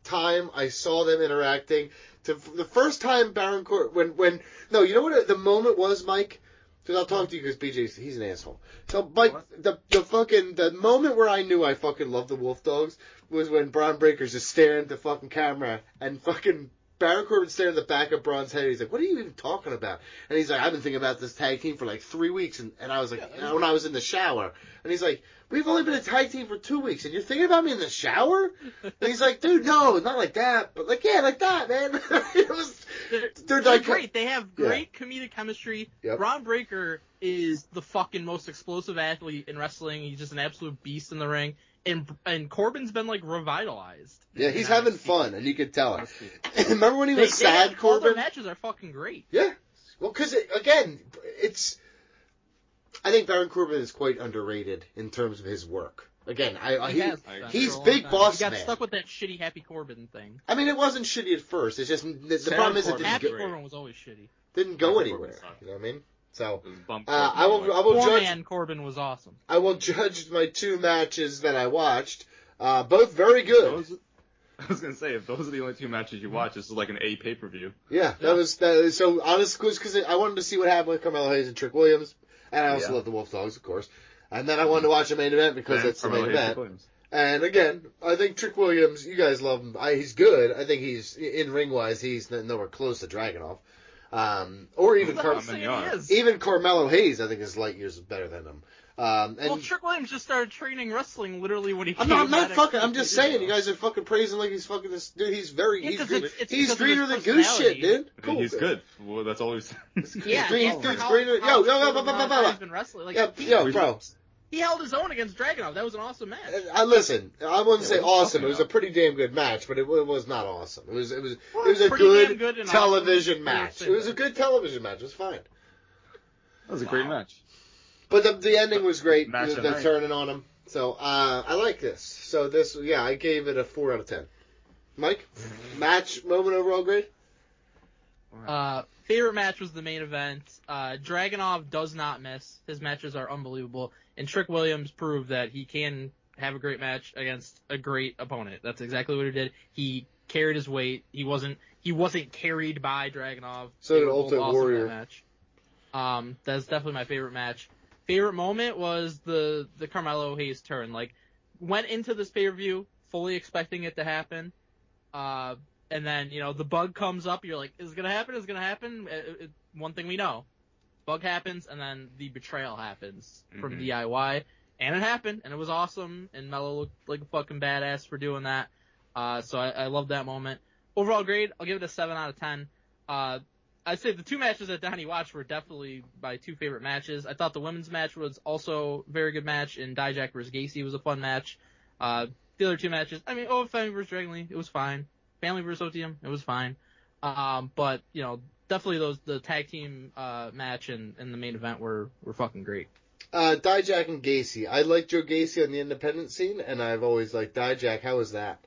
time I saw them interacting to the first time Baron Corbin you know what the moment was, Mike? Because I'll talk to you because he's an asshole. So Mike, the moment where I knew I fucking loved the Wolf Dogs was when Braun Breaker's just staring at the fucking camera and fucking Baron Corbin staring at the back of Braun's head. He's like, "What are you even talking about?" And he's like, "I've been thinking about this tag team for like 3 weeks." And I was like, when I was in the shower. And he's like, "We've only been a tag team for 2 weeks, and you're thinking about me in the shower?" And he's like, "Dude, no, not like that, but like, yeah, like that, man." They're They're like, great. They have great comedic chemistry. Yep. Braun Breaker is the fucking most explosive athlete in wrestling. He's just an absolute beast in the ring. And Corbin's been, like, revitalized. yeah, he's in having NXT. fun, and you could tell it. Remember when he was They- sad, all their Corbin? matches are fucking great. Yeah. Well, because, again, I think Baron Corbin is quite underrated in terms of his work. Again, he's big boss He got man. stuck with that shitty Happy Corbin thing. I mean, it wasn't shitty at first. It's just, the problem is it Corbin. didn't Happy go, Corbin was always shitty. didn't go Happy anywhere. Corbin sucked. You know what I mean? So, It was bumped I will Poor judge. man Corbin was awesome. I will judge my two matches that I watched. Both very good. I was gonna say, if those are the only two matches you watch, this is like an A pay-per-view. Yeah, that was so honestly because I wanted to see what happened with Carmelo Hayes and Trick Williams, and I also love the Wolf Dogs, of course. And then I wanted to watch the main event because it's the main event. And again, I think Trick Williams, you guys love him. He's good. I think he's in ring wise, he's nowhere close to Dragunov. Or even even Carmelo Hayes, I think is light years better than him. Well, Trick Williams just started training wrestling literally when he came I'm not back fucking. to I'm just saying, you guys are fucking praising like he's fucking this dude. He's very, Yeah, 'cause he's it's he's because of greener his than goose shit, personality. dude. I Cool. mean, he's good. Well, that's all he's. Yeah, He's greener. He's been wrestling. Like, Yo, bro. He held his own against Dragunov. That was an awesome match. Listen, I wouldn't say what are you awesome. talking It was a about? pretty damn good match, but it was not awesome. It was a pretty good, damn good and television awesome. match. It was a good television match. It was fine. That was a great match. But the ending was great. Match of The the night. turning on him. So I like this. So this, I gave it a 4 out of 10. Mike, match moment overall grade. Favorite match was the main event. Dragunov does not miss. His matches are unbelievable. And Trick Williams proved that he can have a great match against a great opponent. That's exactly what he did. He carried his weight. He wasn't carried by Dragunov. So They did were both Ultimate awesome in Warrior. that match. That's definitely my favorite match. Favorite moment was the Carmelo Hayes turn. Like, went into this pay-per-view fully expecting it to happen. And then, the bug comes up. You're like, is it going to happen? Is it going to happen? One thing we know. Bug happens, and then the betrayal happens from DIY. And it happened, and it was awesome. And Melo looked like a fucking badass for doing that. So I love that moment. Overall grade, I'll give it a 7 out of 10. I'd say the two matches that Donnie watched were definitely my two favorite matches. I thought the women's match was also a very good match, and Dijak vs. Gacy was a fun match. The other two matches, OFM vs. Dragon Lee, it was fine. Family vs. OTM, it was fine. But, definitely the tag team match and the main event were fucking great. Dijak and Gacy. I like Joe Gacy on the independent scene, and I've always liked Dijak. How was that?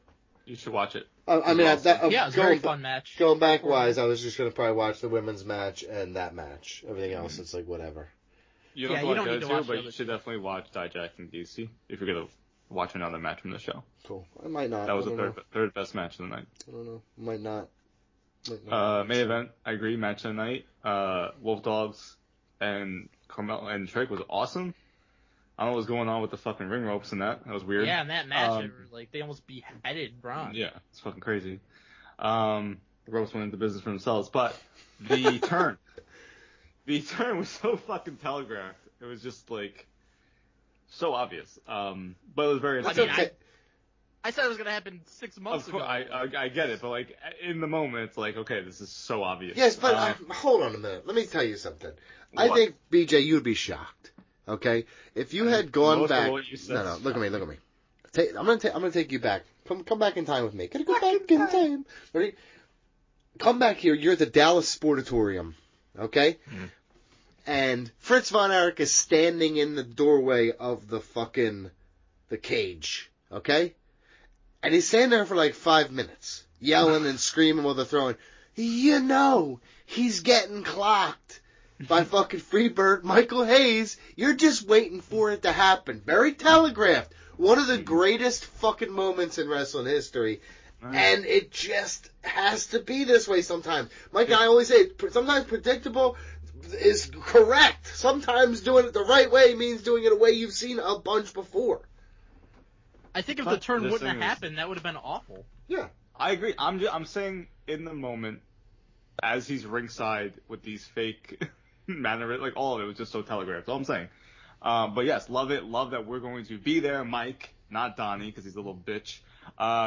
You should watch it. Yeah, it was a very fun match. Going back wise, I was just going to probably watch the women's match and that match. Everything else, it's like whatever. You don't, Yeah, you don't need to watch the but other you should definitely watch Dijak and Gacy if you're going to watch another match from the show. Cool. I might not. That was I the third best match of the night. I don't know. Might not. Main event, I agree, match of the night. Wolf Dogs and Carmelo and Trick was awesome. I don't know what's going on with the fucking ring ropes and that. That was weird. Yeah, in that match, they almost beheaded Braun. Yeah, it's fucking crazy. The Ropes went into business for themselves. But the turn was so fucking telegraphed. It was just like so obvious. But it was very entertaining. I said it was going to happen 6 months ago. I get it, but like in the moment, it's like, okay, this is so obvious. Yes, but hold on a minute. Let me tell you something. I think, BJ, you'd be shocked. Okay, if you had gone back. No, look at me. I'm gonna take you back. Come back in time with me. Gotta go back in time. Ready? Come back here. You're at the Dallas Sportatorium. Okay. Mm-hmm. And Fritz Von Erich is standing in the doorway of the cage. Okay. And he's standing there for like 5 minutes, yelling and screaming while they're throwing. You know, he's getting clocked by fucking Freebird Michael Hayes. You're just waiting for it to happen. Very telegraphed. One of the greatest fucking moments in wrestling history. And it just has to be this way sometimes. Mike and I always say, sometimes predictable is correct. Sometimes doing it the right way means doing it a way you've seen a bunch before. I think if the turn wouldn't have happened, that would have been awful. Yeah. I agree. I'm saying in the moment, as he's ringside with these fake mannerisms, like all of it was just so telegraphed. That's all I'm saying. But yes, love it. Love that we're going to be there. Mike, not Donnie, because he's a little bitch.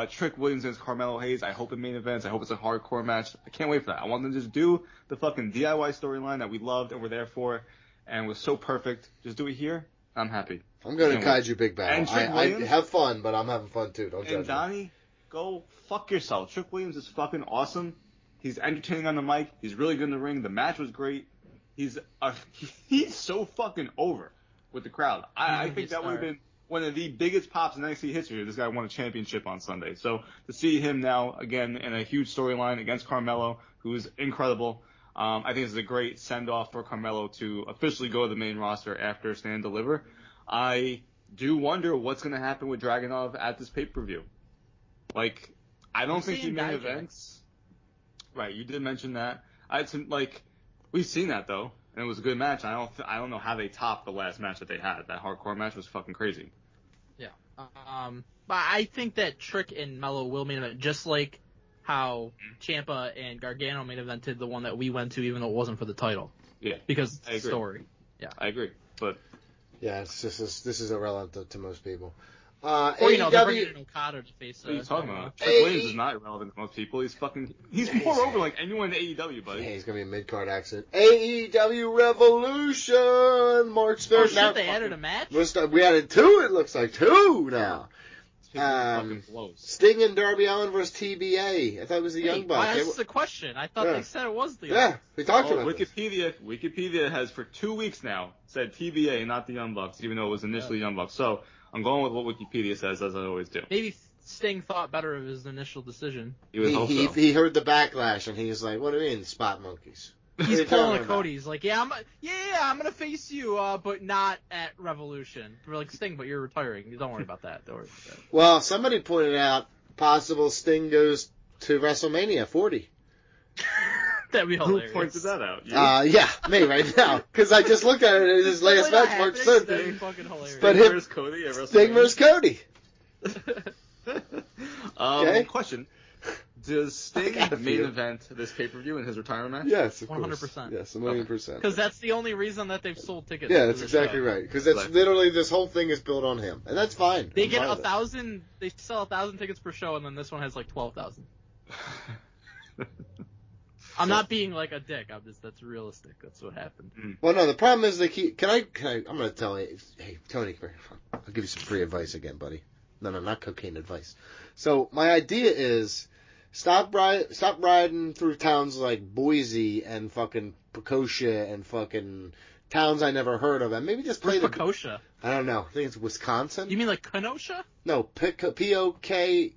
Trick Williams against Carmelo Hayes. I hope it main events. I hope it's a hardcore match. I can't wait for that. I want them to just do the fucking DIY storyline that we loved and were there for and was so perfect. Just do it here. I'm happy. I'm going to Kaiju Big Battle. I have fun, but I'm having fun too. Don't judge me. And Donnie, go fuck yourself. Trick Williams is fucking awesome. He's entertaining on the mic. He's really good in the ring. The match was great. He's so fucking over with the crowd. I think that would have been one of the biggest pops in NXT history. This guy won a championship on Sunday. So to see him now, again, in a huge storyline against Carmelo, who is incredible, I think this is a great send-off for Carmelo to officially go to the main roster after Stand and Deliver. I do wonder what's going to happen with Dragunov at this pay-per-view. Like, I don't think the main events... Right, you did mention that. We've seen that, though, and it was a good match. I don't know how they topped the last match that they had. That hardcore match was fucking crazy. Yeah. But I think that Trick and Mello will main event, just like how Ciampa and Gargano main evented the one that we went to, even though it wasn't for the title. Yeah. Because it's the story. Yeah. I agree, but... Yeah, this is irrelevant to most people. Or, they're bringing in Okada to face... What are you talking about? Trick Williams is not irrelevant to most people. He's more over like anyone in AEW, buddy. Yeah, he's going to be a mid-card accident. AEW Revolution! March 3rd. Oh, shit, they added a match? We added 2, it looks like 2 now. Sting and Darby Allin versus TBA. I thought it was the Young Bucks. That's the question. I thought they said it was the Young Bucks. Yeah, we talked about Wikipedia has for 2 weeks now said TBA, not the Young Bucks, even though it was initially Young Bucks. So I'm going with what Wikipedia says, as I always do. Maybe Sting thought better of his initial decision. He heard the backlash and he was like, "What do you mean, spot monkeys?" He's pulling a Cody. He's like, I'm gonna face you, but not at Revolution. We're like, Sting, but you're retiring. Don't worry about that. Well, somebody pointed out possible Sting goes to WrestleMania 40. That'd be hilarious. Who pointed that out? Yeah, me right now, because I just looked at it in his last match, March 3rd. That'd be fucking hilarious. But Sting versus Cody at WrestleMania. Sting versus Cody. Okay. Question. Does Sting main event this pay-per-view in his retirement match? Yes, of course. 100%. Yes, 1,000,000%. Because that's the only reason that they've sold tickets. Yeah, that's exactly right. Because that's literally, this whole thing is built on him. And that's fine. They get 1,000, they sell 1,000 tickets per show, and then this one has like 12,000. I'm not being like a dick. That's realistic. That's what happened. Well, no, the problem is they keep, I'm going to tell you, hey, Tony, come here. I'll give you some free advice again, buddy. No, not cocaine advice. So, my idea is, stop riding through towns like Boise and fucking Pecosha and fucking towns I never heard of, and maybe just play Pecosha? I don't know. I think it's Wisconsin. You mean like Kenosha? No, Pekoshoa.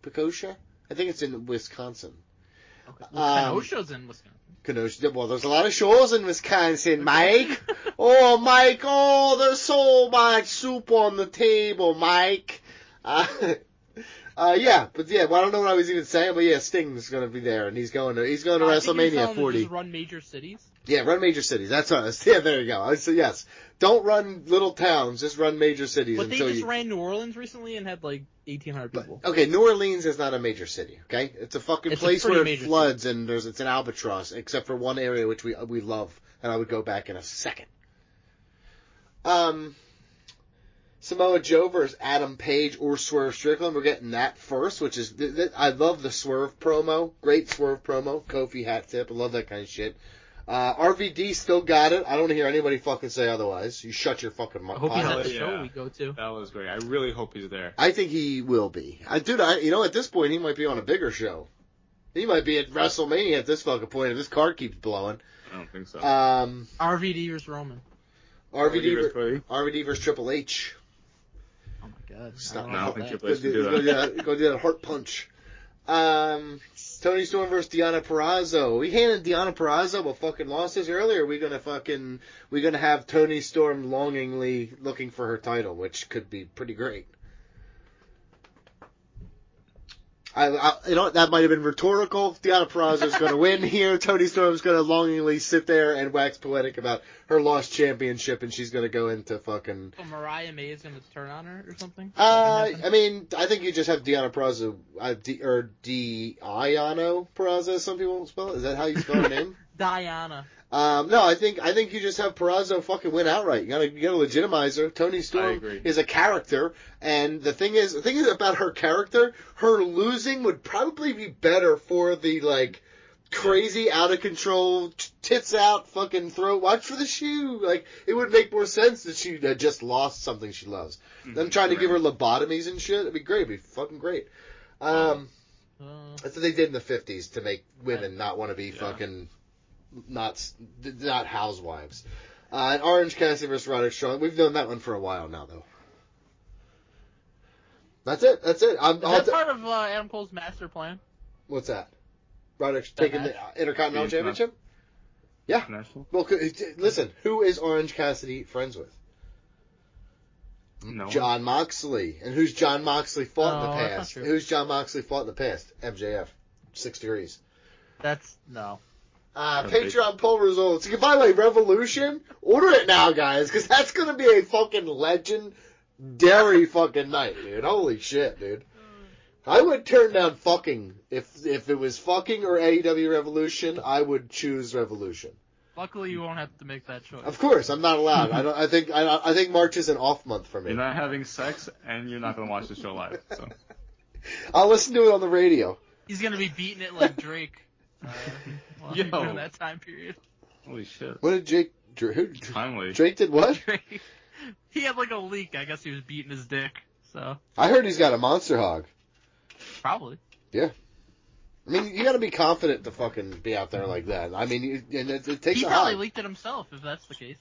Pecosha. I think it's in Wisconsin. Okay. Well, Kenosha's in Wisconsin. Kenosha. Well, there's a lot of shores in Wisconsin, Mike. Oh, Mike. Oh, there's so much soup on the table, Mike. Well, I don't know what I was even saying, but yeah, Sting's going to be there, and he's going to WrestleMania 40. Just run major cities? Yeah, run major cities. That's us. Yeah, there you go. I said yes. Don't run little towns. Just run major cities. But they just ran New Orleans recently and had like 1,800 people. Okay, New Orleans is not a major city. Okay, it's a fucking place where it floods and it's an albatross, except for one area which we love, and I would go back in a second. Samoa Joe versus Adam Page or Swerve Strickland. We're getting that first, which is I love the Swerve promo. Great Swerve promo. Kofi hat tip. I love that kind of shit. RVD still got it. I don't want to hear anybody fucking say otherwise. You shut your fucking mouth. I hope he's at the show we go to. That was great. I really hope he's there. I think he will be. At this point, he might be on a bigger show. He might be at WrestleMania at this fucking point if this card keeps blowing. I don't think so. RVD versus Roman. RVD versus Triple H. Oh my God. Stop. I don't think Triple H can do that. Go do that heart punch. Tony Storm versus Deonna Purrazzo. We handed Deonna Purrazzo but fucking lost this earlier. We're gonna have Tony Storm longingly looking for her title, which could be pretty great. That might have been rhetorical. Deonna Purrazzo's going to win here. Tony Storm's going to longingly sit there and wax poetic about her lost championship, and she's going to go into fucking... So Mariah May is going to turn on her or something? I think you just have Deonna Purrazzo, or Diano Purrazzo, some people spell it. Is that how you spell her name? Diana. No, I think you just have Purrazzo fucking win outright. You gotta legitimize her. Tony Storm is a character, and the thing is about her character, her losing would probably be better for the like crazy out of control tits out fucking throw. Watch for the shoe. Like it would make more sense that she had just lost something she loves. Them trying to give her lobotomies and shit. It'd be great. It'd be fucking great. That's what they did in the 50s to make women not want to be fucking. Not housewives. And Orange Cassidy versus Roderick Strong. We've known that one for a while now, though. That's it. Is that part of Adam Cole's master plan? What's that? Roderick taking the Intercontinental Championship? Yeah. Well, listen, who is Orange Cassidy friends with? No. John Moxley. And who's John Moxley fought in the that's past? not true. Who's John Moxley fought in the past? MJF. 6 degrees. No. Patreon poll results. By the way, Revolution, order it now, guys, because that's going to be a fucking legendary fucking night, dude. Holy shit, dude. I would turn down fucking. If it was fucking or AEW Revolution, I would choose Revolution. Luckily, you won't have to make that choice. Of course, I'm not allowed. I think March is an off month for me. You're not having sex, and you're not going to watch the show live. So. I'll listen to it on the radio. He's going to be beating it like Drake. During that time period. Holy shit. What did Timely. Drake did what? He had like a leak. I guess he was beating his dick. So I heard he's got a monster hog. Probably. Yeah. I mean, you got to be confident to fucking be out there like that. I mean, it takes. He probably leaked it himself, if that's the case.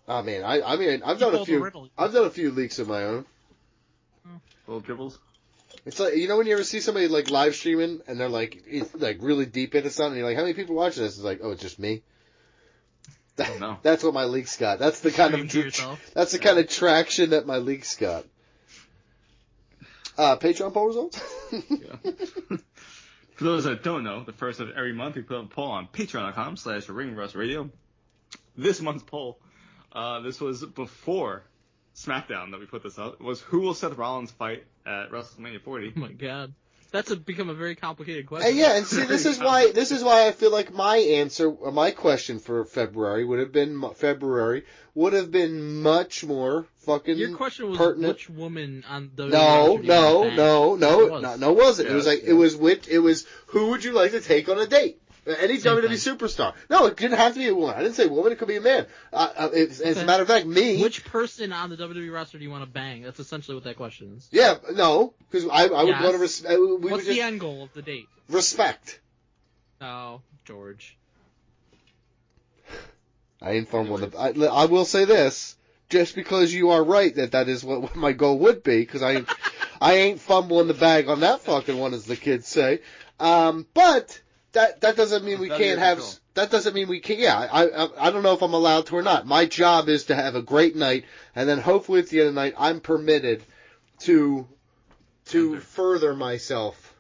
Oh man, I've done a few leaks of my own. Little dribbles. It's like, when you ever see somebody like live streaming and they're like, it's like really deep into something, and you're like, how many people watching this? It's like, oh, it's just me. No. That's what my leaks got. That's the kind of traction that my leaks got. Patreon poll results? Yeah. For those that don't know, the first of every month we put up a poll on patreon.com/RingRustRadio. This month's poll, this was before SmackDown that we put this up, was who will Seth Rollins fight at WrestleMania 40? Oh my God. That's become a very complicated question. Yeah, and see, this is why I feel like my answer, or my question for February would have been much more fucking Your question was pertinent. Which woman on the No, it wasn't. It was who would you like to take on a date? Any WWE superstar. No, it didn't have to be a woman. I didn't say woman. It could be a man. As a matter of fact, me. Which person on the WWE roster do you want to bang? That's essentially what that question is. Yeah, no, because I would want to respect. What's the end goal of the date? Respect. Oh, George. I ain't fumbled I will say this, just because you are right that is what my goal would be, because I ain't fumbling the bag on that fucking one, as the kids say. But. That doesn't mean we can't have. That doesn't mean we can't. Yeah, I don't know if I'm allowed to or not. My job is to have a great night, and then hopefully at the end of the night I'm permitted to further myself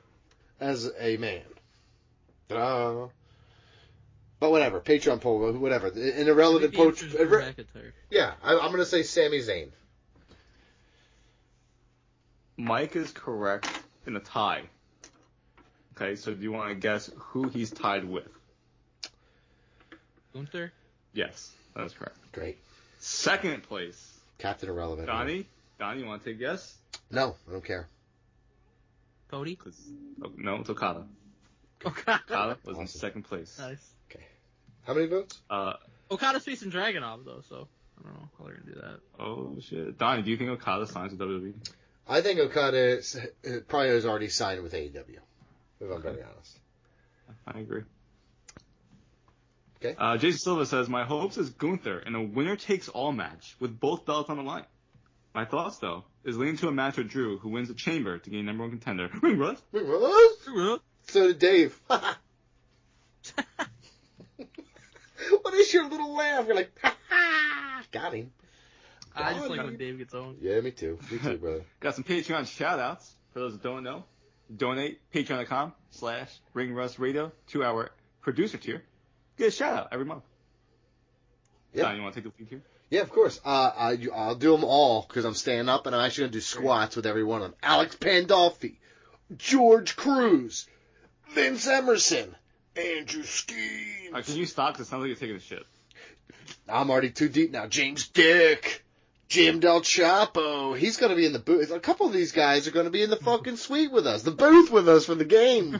as a man. But whatever, Patreon poll, whatever. An irrelevant Drew poach. McIntyre. Yeah, I'm going to say Sami Zayn. Mike is correct in a tie. Okay, so do you want to guess who he's tied with? Gunther? Yes, that is correct. Great. Second place. Captain Irrelevant. Donnie, you want to take a guess? No, I don't care. Cody? No, it's Okada. Okada was in second place. Nice. Okay. How many votes? Okada's facing Dragunov, though, so I don't know how they're going to do that. Oh, shit. Donnie, do you think Okada signs with WWE? I think Okada probably has already signed with AEW, if I'm very honest. I agree. Okay. Jason Silva says, my hopes is Gunther in a winner-takes-all match with both belts on the line. My thoughts, though, is leaning to a match with Drew, who wins the chamber to gain number one contender. Ring rust. Ring rust? So did Dave. What is your little laugh? You're like, ha ha! Got him. I just like when Dave gets on. Yeah, me too. Me too, brother. Got some Patreon shout-outs. For those that don't know, donate patreon.com/ringrustradio to our producer tier. Get a shout-out every month. Yeah. Don, you want to take the lead here? Yeah, of course. I'll do them all because I'm staying up, and I'm actually going to do squats with every one of them. Alex Pandolfi, George Cruz, Vince Emerson, Andrew Skeens. Can you stop? Because it sounds like you're taking a shit. I'm already too deep now. James Dick, Jim Del Chapo. He's going to be in the booth. A couple of these guys are going to be in the fucking suite with us, the booth with us for the game.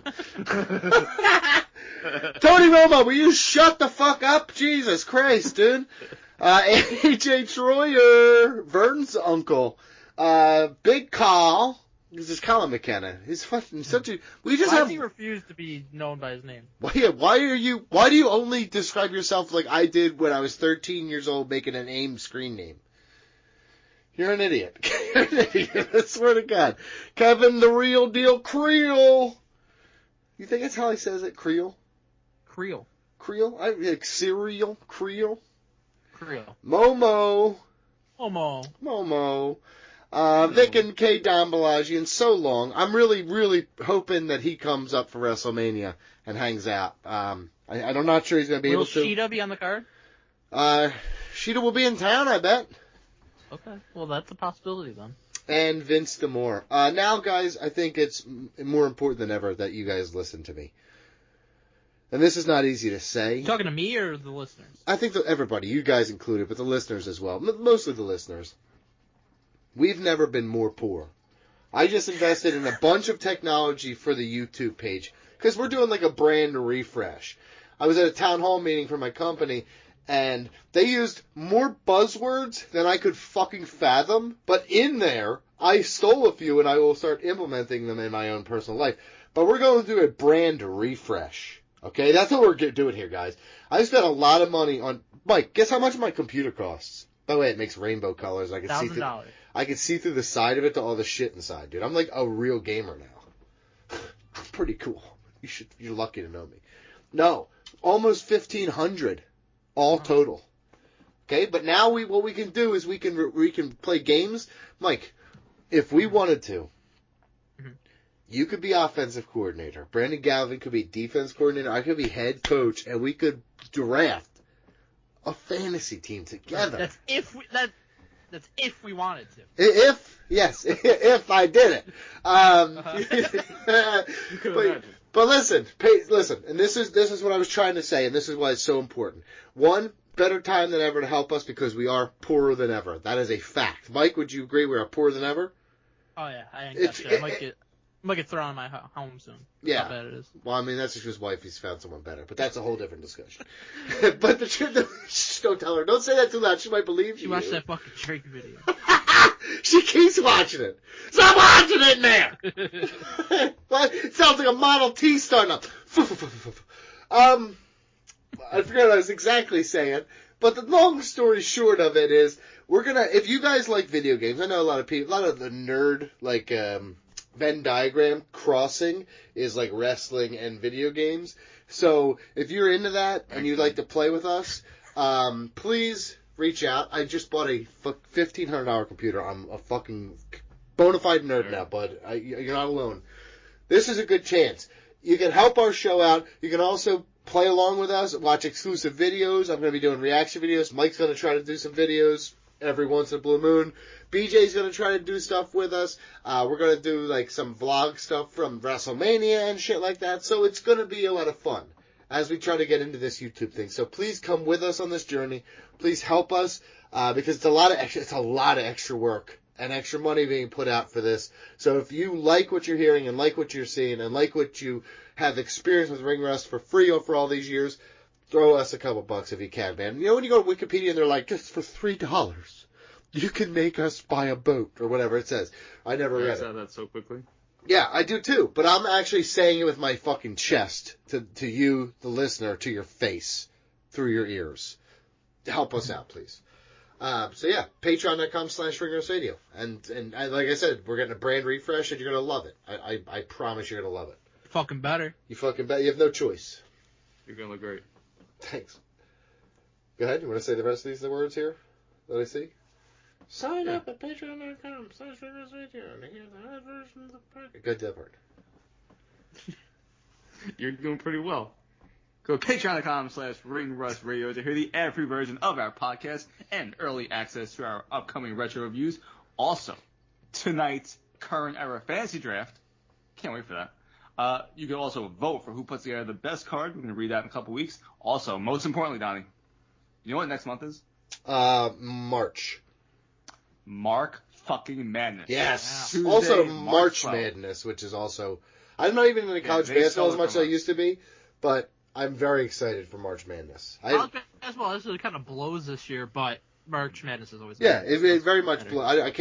Tony Romo, will you shut the fuck up? Jesus Christ, dude. AJ Troyer, Vern's uncle, Big Carl. This is Colin McKenna. He's fucking such a. We just Why have. does he refuse to be known by his name? Why do you only describe yourself like I did when I was 13 years old, making an AIM screen name? You're an idiot. You're an idiot. I swear to God. Kevin, the real deal, Creel. You think that's how he says it? Creel. Creel. Creel. I like cereal. Creel. Creel. Momo. Momo. Vic and K. Dombalagi, and so long. I'm really, really hoping that he comes up for WrestleMania and hangs out. I'm not sure he's going to be able to. Will Sheeta be on the card? Sheeta will be in town, I bet. Okay. Well, that's a possibility then. And Vince D'Amore. Now, guys, I think it's more important than ever that you guys listen to me. And this is not easy to say. You talking to me or the listeners? I think that everybody, you guys included, but the listeners as well. Mostly the listeners. We've never been more poor. I just invested in a bunch of technology for the YouTube page because we're doing like a brand refresh. I was at a town hall meeting for my company, and they used more buzzwords than I could fucking fathom. But in there, I stole a few, and I will start implementing them in my own personal life. But we're going to do a brand refresh. Okay, that's what we're doing here, guys. I spent a lot of money on... Mike, guess how much my computer costs? By the way, it makes rainbow colors. I can see through. I can see through the side of it to all the shit inside, dude. I'm like a real gamer now. Pretty cool. You're lucky to know me. No, almost 1,500, all total. Okay, but now what we can do is we can play games, Mike. If we wanted to, you could be offensive coordinator. Brandon Galvin could be defense coordinator. I could be head coach, and we could draft a fantasy team together. That's if we wanted to. If I did it. But listen, and this is what I was trying to say, and this is why it's so important. One, better time than ever to help us because we are poorer than ever. That is a fact. Mike, would you agree we are poorer than ever? Oh yeah, I ain't got shit. I might get thrown in my home soon. Yeah. How bad it is. Well, I mean, that's just his wife. He's found someone better. But that's a whole different discussion. But the truth, shh, don't tell her. Don't say that too loud. She might believe you. She watched that fucking Drake video. She keeps watching it. Stop watching it in there! It sounds like a Model T starting up. I forgot what I was exactly saying. But the long story short of it is, if you guys like video games, I know a lot of the nerd, like, Venn diagram crossing is like wrestling and video games. So if you're into that and you'd like to play with us, please reach out. I just bought a $1,500 computer. I'm a fucking bona fide nerd now, bud. You're not alone. This is a good chance. You can help our show out. You can also play along with us, watch exclusive videos. I'm going to be doing reaction videos. Mike's going to try to do some videos every once in a blue moon. BJ's going to try to do stuff with us. We're going to do like some vlog stuff from WrestleMania and shit like that. So it's going to be a lot of fun as we try to get into this YouTube thing. So please come with us on this journey. Please help us because it's a lot of extra work and extra money being put out for this. So if you like what you're hearing and like what you're seeing and like what you have experienced with ring rust for free for all these years, throw us a couple bucks if you can, man. You know when you go to Wikipedia and they're like, just for $3, you can make us buy a boat or whatever it says. I never read it. I said that so quickly. Yeah, I do too. But I'm actually saying it with my fucking chest to you, the listener, to your face, through your ears. Help us out, please. So yeah, patreon.com/ringrusradio. And like I said, we're getting a brand refresh and you're going to love it. I promise you're going to love it. Fucking better. You fucking bet. You have no choice. You're going to look great. Thanks. Go ahead. You want to say the rest of these words here that I see? Sign up at patreon.com/ringrusradio and hear the hot version of the podcast. Good that part. You're doing pretty well. Go to patreon.com/ringrustradio to hear the ad-free version of our podcast and early access to our upcoming retro reviews. Also, tonight's current era fantasy draft. Can't wait for that. You can also vote for who puts together the best card. We're going to read that in a couple weeks. Also, most importantly, Donnie, you know what next month is? March. Mark fucking Madness. Yes. Tuesday, Also, March March 12th. Madness, which is also... I'm not even into college they basketball as stole it much as from I us. used to be, but I'm very excited for March Madness. College basketball actually kind of blows this year, but March Madness is always Yeah, amazing. it very much... I probably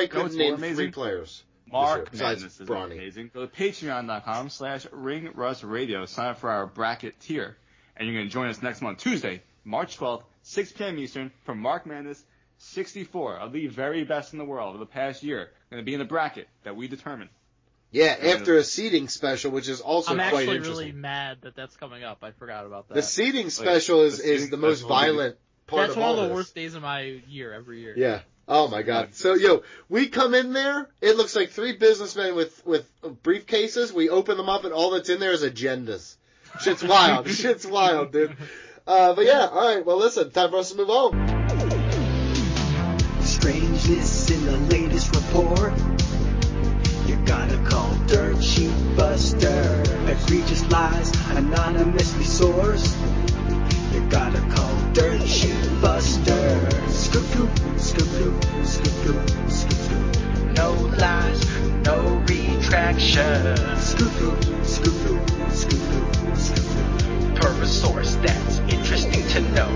couldn't what's name more amazing? 3 players. Mark besides Madness is Bronny. amazing. Go to patreon.com/ringrustradio. Sign up for our bracket tier. And you're going to join us next month, Tuesday, March 12th, 6 p.m. Eastern, for Mark Madness. 64 of the very best in the world of the past year going to be in the bracket that we determine. Yeah, after a seating special, which is also I'm quite actually interesting. really mad that that's coming up. I forgot about that. The seating special is seating the most special will be- violent part That's of one all of the this. worst days of my year every year. Yeah. Oh my God. So we come in there. It looks like 3 businessmen with briefcases. We open them up, and all that's in there is agendas. Shit's wild. Shit's wild, dude. But yeah. All right. Well, listen. Time for us to move on. Strangeness in the latest report. You gotta call Dirt Sheet Buster. Egregious lies anonymously sourced. You gotta call Dirt Sheet Buster. Scoop, scoop, scoop, scoop, scoop, scoop, scoop, scoop. No lies, no retraction. Scoop, scoop, scoop, scoop, scoop, scoop, scoop, scoop. Per a source that's interesting to know.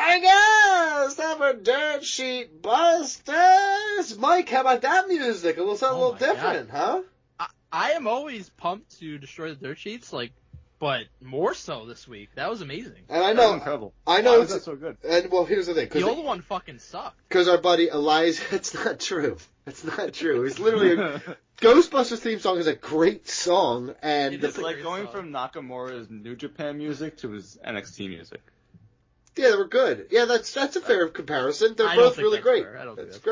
I guess time for Dirt Sheet Busters. Mike, how about that music? It will sound a Oh little my different, huh? I am always pumped to destroy the dirt sheets, but more so this week. That was amazing. And I That was know, incredible. I know Why was it's that so good? And well, here's the thing, The old one fucking sucked. because our buddy Eliza, it's not true. It's not true. It's literally Ghostbusters theme song is a great song, and It the is It's like great going song. from Nakamura's New Japan music to his NXT music. yeah, they were good. Yeah, that's a fair comparison. They're I don't both think really that's great. fair. I don't think That's that's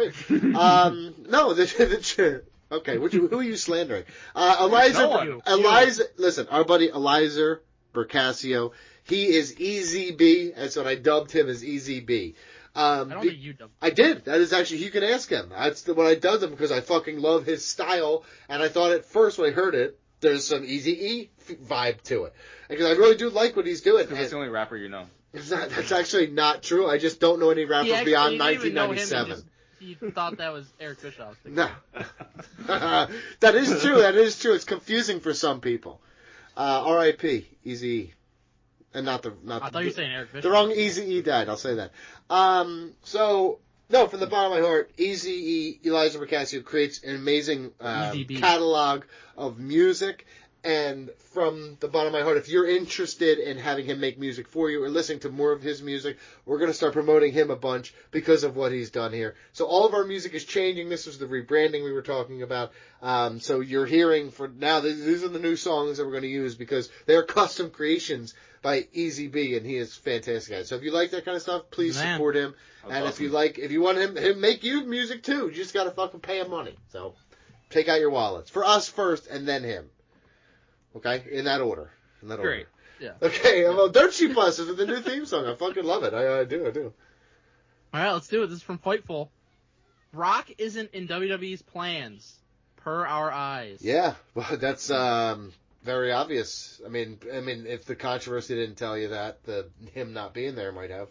great. No, okay. Who are you slandering? Eliza. No one. Eliza. Listen, our buddy Eliza Bercasio. He is Easy B. That's what I dubbed him as Easy B. I don't think you dubbed. I did. That is actually, you can ask him. That's what I dubbed him because I fucking love his style. And I thought at first when I heard it, there's some Easy-E vibe to it. Because I really do like what he's doing. Because that's the only rapper you know. That's actually not true. I just don't know any rappers beyond He didn't even know him, 1997. He thought that was Eric Bischoff. No. That is true. That is true. It's confusing for some people. R.I.P. Easy-E. And not the I thought you were saying Eric Bischoff. the wrong Easy-E died. I'll say that. So no, from the bottom of my heart, Easy-E, Eliza Bercasio creates an amazing EZB. catalog of music. And from the bottom of my heart, if you're interested in having him make music for you or listening to more of his music, we're going to start promoting him a bunch because of what he's done here. So all of our music is changing. This was the rebranding we were talking about. So you're hearing for now, these are the new songs that we're going to use because they're custom creations by Easy B, and he is fantastic at it. So if you like that kind of stuff, please Man. support him. That's And awesome. if you want him make you music too, you just got to fucking pay him money. So take out your wallets. For us first and then him. Okay? In that order. Great. Yeah. Okay, well, Dirt Sheet Busters with the new theme song. I fucking love it. I do. All right, let's do it. This is from Fightful. Rock isn't in WWE's plans, per our eyes. Yeah, well, that's very obvious. I mean, if the controversy didn't tell you that, him not being there might have.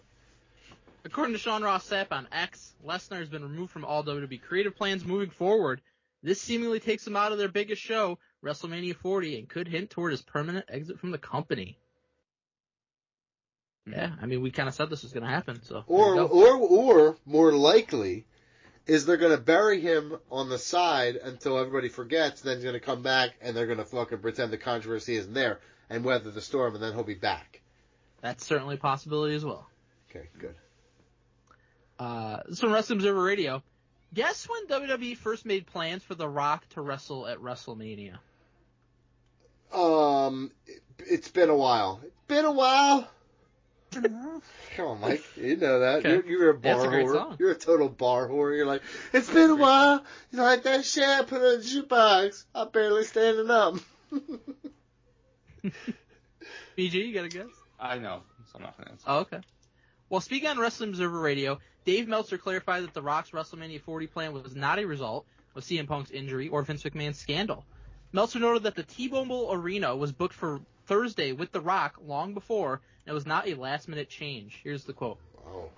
According to Sean Ross Sapp on X, Lesnar has been removed from all WWE creative plans moving forward. This seemingly takes him out of their biggest show, WrestleMania 40, and could hint toward his permanent exit from the company. Yeah, I mean, we kind of said this was going to happen, so. Or more likely, is they're going to bury him on the side until everybody forgets, then he's going to come back, and they're going to fucking pretend the controversy isn't there, and weather the storm, and then he'll be back. That's certainly a possibility as well. Okay, good. This from Wrestling Observer Radio. Guess when WWE first made plans for The Rock to wrestle at WrestleMania? It's been a while. Come on, Mike. You know that. Okay. You're a bar That's a great whore. song. You're a total bar whore. You're like, it's been a while. You like that shit I put in the jukebox. I'm barely standing up. BG, you got a guess? I know, so I'm not going to answer. Oh, okay. Well, speaking on Wrestling Observer Radio, Dave Meltzer clarified that The Rock's WrestleMania 40 plan was not a result of CM Punk's injury or Vince McMahon's scandal. Meltzer noted that the T-Mobile Arena was booked for Thursday with The Rock long before, and it was not a last-minute change. Here's the quote. Oh.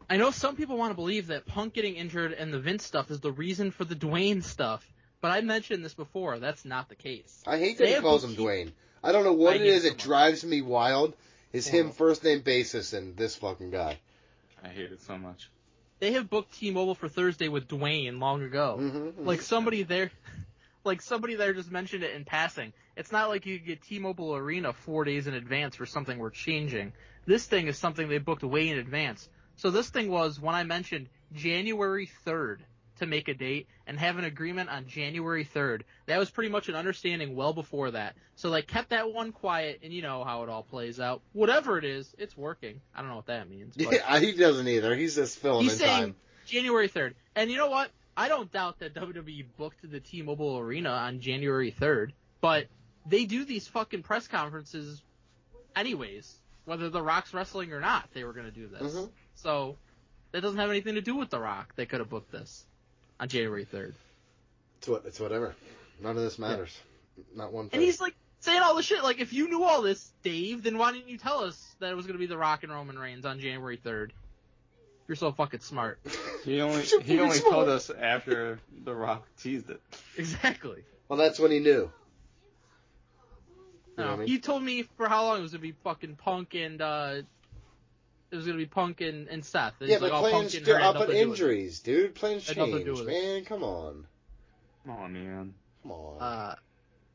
I know some people want to believe that Punk getting injured and the Vince stuff is the reason for the Dwayne stuff, but I mentioned this before. That's not the case. I hate that he calls him Dwayne. I don't know what it is. It drives me wild. Is him first name basis and this fucking guy. I hate it so much. They have booked T-Mobile for Thursday with Dwayne long ago. Like somebody there just mentioned it in passing. It's not like you could get T-Mobile Arena 4 days in advance for something we're changing. This thing is something they booked way in advance. So this thing was when I mentioned January 3rd to make a date and have an agreement on January 3rd. That was pretty much an understanding well before that. So they kept that one quiet, and you know how it all plays out. Whatever it is, it's working. I don't know what that means. But Yeah, he doesn't either. He's just filling he's in saying time. January 3rd. And you know what? I don't doubt that WWE booked the T-Mobile Arena on January 3rd, but they do these fucking press conferences anyways, whether The Rock's wrestling or not, they were going to do this. So that doesn't have anything to do with The Rock. They could have booked this on January 3rd. It's whatever. None of this matters. Not one thing. And he's like saying all this shit. Like, if you knew all this, Dave, then why didn't you tell us that it was going to be The Rock and Roman Reigns on January 3rd? You're so fucking smart. He only told us after The Rock teased it. Exactly. Well, that's when he knew. No, know what I mean? he told me for how long it was going to be fucking Punk and Seth. It's Yeah, like, but oh, plans Punk and do her had up nothing with to do with it. injuries, dude. Plans Had nothing to do change, with it. man. Come on. Come on, man. Come on.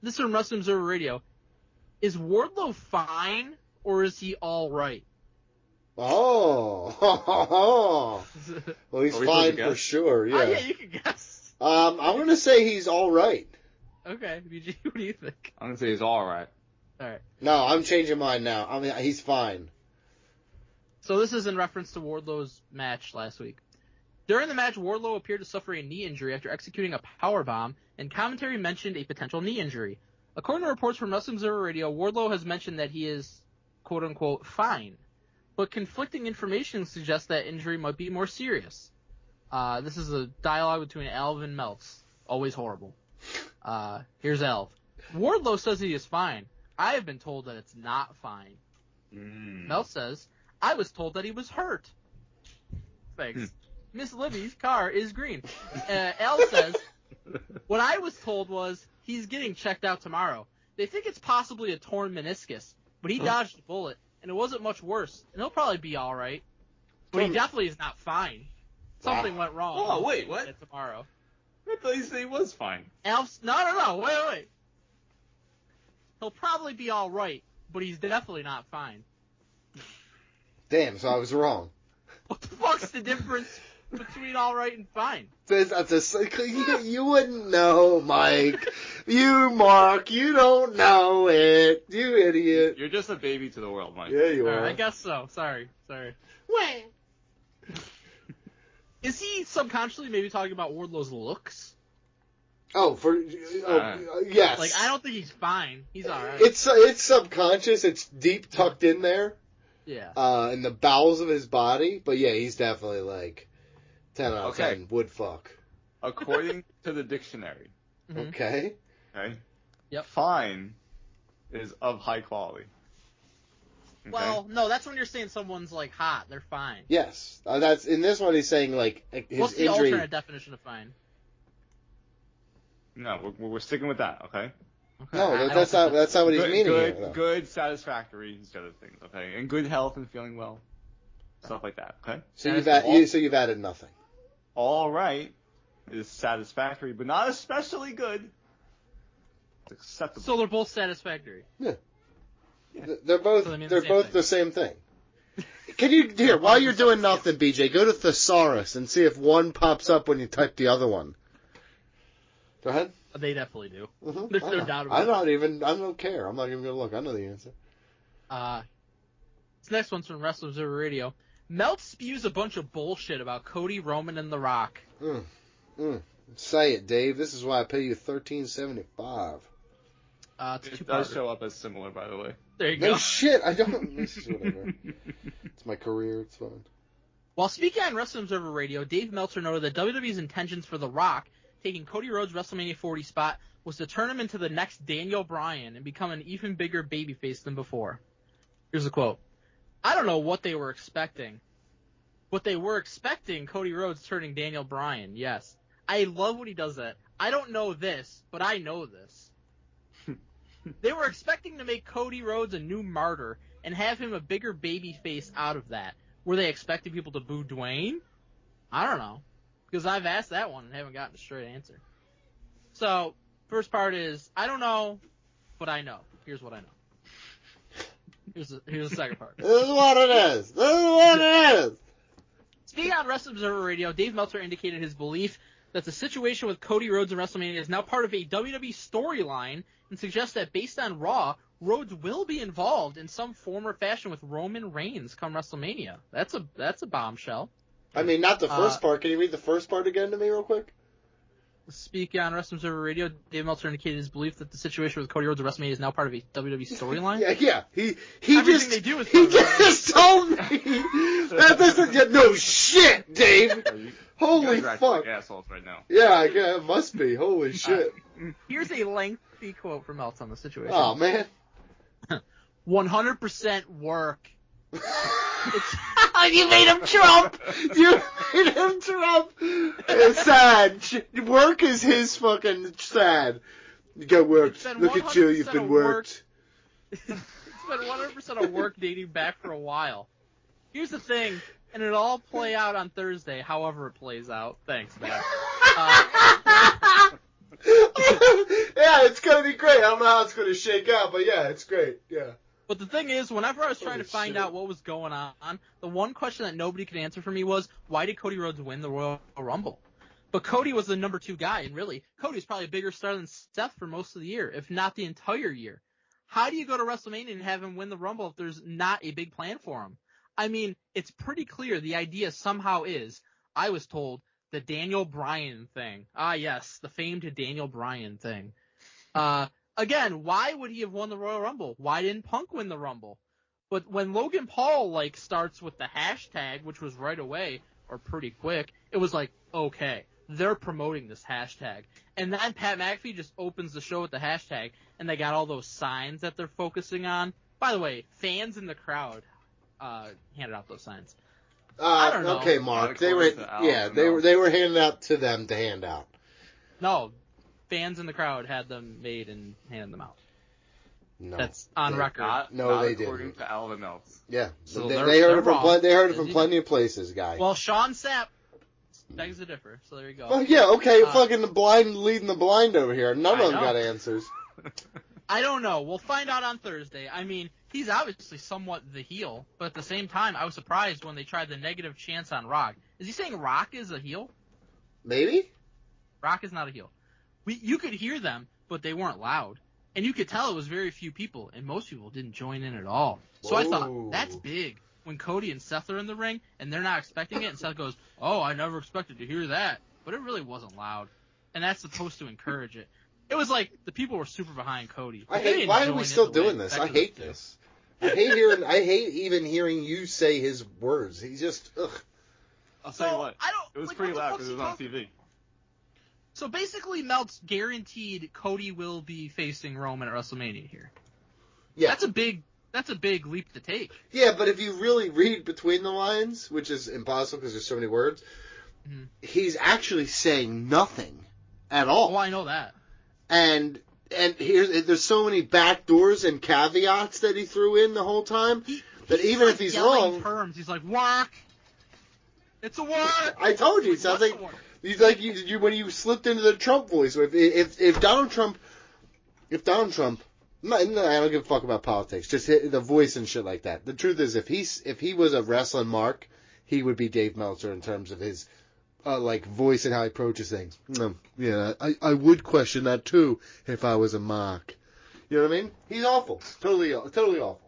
This is from Wrestling Observer Radio. Is Wardlow fine, or is he all right? Oh. Well, he's Are we fine supposed to for guess? sure, yeah. Yeah, you can guess. I'm going to say he's all right. Okay, BG, what do you think? I'm gonna say he's all right. All right. No, I'm changing mine now. I mean, he's fine. So this is in reference to Wardlow's match last week. During the match, Wardlow appeared to suffer a knee injury after executing a powerbomb, and commentary mentioned a potential knee injury. According to reports from Wrestling Observer Radio, Wardlow has mentioned that he is, quote-unquote, fine. But conflicting information suggests that injury might be more serious. This is a dialogue between Alv and Meltz. Always horrible. Here's Alv. Wardlow says he is fine. I have been told that it's not fine. Meltz says, I was told that he was hurt. Thanks. Miss Libby's car is green. Al says, what I was told was he's getting checked out tomorrow. They think it's possibly a torn meniscus, but he dodged a bullet, and it wasn't much worse, and he'll probably be all right. But he definitely is not fine. Something went wrong. Oh, wait, what? Tomorrow. I thought you said he was fine. Alf's, no, wait. He'll probably be all right, but he's definitely not fine. Damn, so I was wrong. What the fuck's the difference between all right and fine? You wouldn't know, Mike. You, Mark, you don't know it. You idiot. You're just a baby to the world, Mike. Yeah, you are. I guess so. Sorry. Wait. Is he subconsciously maybe talking about Wardlow's looks? Oh, yes. Like, I don't think he's fine. He's alright. It's subconscious. It's deep tucked in there. Yeah. In the bowels of his body. But yeah, he's definitely like 10 out of 10 would fuck. According to the dictionary. Mm-hmm. Okay. Okay. Yep. Fine is of high quality. Okay? Well, no, that's when you're saying someone's like hot. They're fine. Yes. That's in this one. He's saying like his What's the injury. alternate definition of fine? No, we're sticking with that. Okay. No, that's not what he's meaning good, here. Though. Good, satisfactory, these other things. Okay, and good health and feeling well, stuff like that. Okay. So you've added nothing. All right is satisfactory, but not especially good. It's acceptable. So they're both satisfactory. Yeah. They're both the same thing. Can you while you're doing nothing, BJ, go to Thesaurus and see if one pops up when you type the other one. Go ahead. They definitely do. Mm-hmm. There's no doubt about it. I don't care. I'm not even going to look. I know the answer. This next one's from Wrestling Observer Radio. Melt spews a bunch of bullshit about Cody, Roman, and The Rock. Say it, Dave. This is why I pay you $13.75. It does show up as similar, by the way. There you go. No shit. I don't. This is whatever. It's my career. It's fine. While speaking on Wrestling Observer Radio, Dave Meltzer noted that WWE's intentions for The Rock taking Cody Rhodes' WrestleMania 40 spot was to turn him into the next Daniel Bryan and become an even bigger babyface than before. Here's a quote. I don't know what they were expecting. But they were expecting Cody Rhodes turning Daniel Bryan, yes. I love when he does that. I don't know this, but I know this. They were expecting to make Cody Rhodes a new martyr and have him a bigger babyface out of that. Were they expecting people to boo Dwayne? I don't know. Because I've asked that one and haven't gotten a straight answer. So, first part is, I don't know, but I know. Here's what I know. Here's the second part. This is what it is. This is what it is. Speaking on Wrestling Observer Radio, Dave Meltzer indicated his belief that the situation with Cody Rhodes and WrestleMania is now part of a WWE storyline and suggests that based on Raw, Rhodes will be involved in some form or fashion with Roman Reigns come WrestleMania. That's a bombshell. I mean, not the first part. Can you read the first part again to me real quick? Speaking on Wrestling Observer Radio, Dave Meltzer indicated his belief that the situation with Cody Rhodes and WrestleMania is now part of a WWE storyline. Yeah. He Everything they do is just told me that this is no shit, Dave. Holy fuck! Like assholes right now. Yeah, it must be. Holy shit! Here's a lengthy quote from Meltzer on the situation. Oh man. 100% work. You made him Trump! You made him Trump! It's sad. Work is his fucking sad. You got worked. Look at you, you've been worked. It's been 100% of work dating back for a while. Here's the thing, and it'll all play out on Thursday, however it plays out. Thanks, man. Yeah, it's gonna be great. I don't know how it's gonna shake out, but yeah, it's great. Yeah. But the thing is, whenever I was trying to find out what was going on, the one question that nobody could answer for me was, why did Cody Rhodes win the Royal Rumble? But Cody was the number 2 guy, and really, Cody's probably a bigger star than Seth for most of the year, if not the entire year. How do you go to WrestleMania and have him win the Rumble if there's not a big plan for him? I mean, it's pretty clear the idea somehow is, I was told, the Daniel Bryan thing. Ah, yes, the famed Daniel Bryan thing. Again, why would he have won the Royal Rumble? Why didn't Punk win the Rumble? But when Logan Paul, starts with the hashtag, which was right away, or pretty quick, it was like, okay, they're promoting this hashtag. And then Pat McAfee just opens the show with the hashtag, and they got all those signs that they're focusing on. By the way, fans in the crowd handed out those signs. I don't know. Okay, Mark. They were handing out to them to hand out. No. Fans in the crowd had them made and handed them out. No, that's on record. Not they according didn't. to Alvin Meltz. Yeah, so they heard it from they heard it from plenty of places, guy. Well, Sean Sapp begs to differ, so there you go. Well, yeah, okay, fucking the blind leading the blind over here. None of them got answers. I don't know. We'll find out on Thursday. I mean, he's obviously somewhat the heel, but at the same time, I was surprised when they tried the negative chance on Rock. Is he saying Rock is a heel? Maybe. Rock is not a heel. You could hear them, but they weren't loud. And you could tell it was very few people, and most people didn't join in at all. So I thought, that's big. When Cody and Seth are in the ring, and they're not expecting it, and Seth goes, oh, I never expected to hear that. But it really wasn't loud. and that's supposed to encourage it. It was like the people were super behind Cody. Why are we still doing this? I hate this. I hate even hearing you say his words. He's just, ugh. I'll tell you what. It was pretty loud because it was on TV. So basically, Melt's guaranteed Cody will be facing Roman at WrestleMania here. Yeah. That's a big leap to take. Yeah, but if you really read between the lines, which is impossible because there's so many words, he's actually saying nothing at all. Oh, I know that. And there's so many back doors and caveats that he threw in the whole time that even if he's wrong, terms, he's like, work. It's a work. I told you, it sounds like he's like you when you slipped into the Trump voice. If Donald Trump, I don't give a fuck about politics, just the voice and shit like that. The truth is, if he was a wrestling mark, he would be Dave Meltzer in terms of his voice and how he approaches things. Yeah, I would question that too if I was a mark. You know what I mean? He's awful. Totally awful.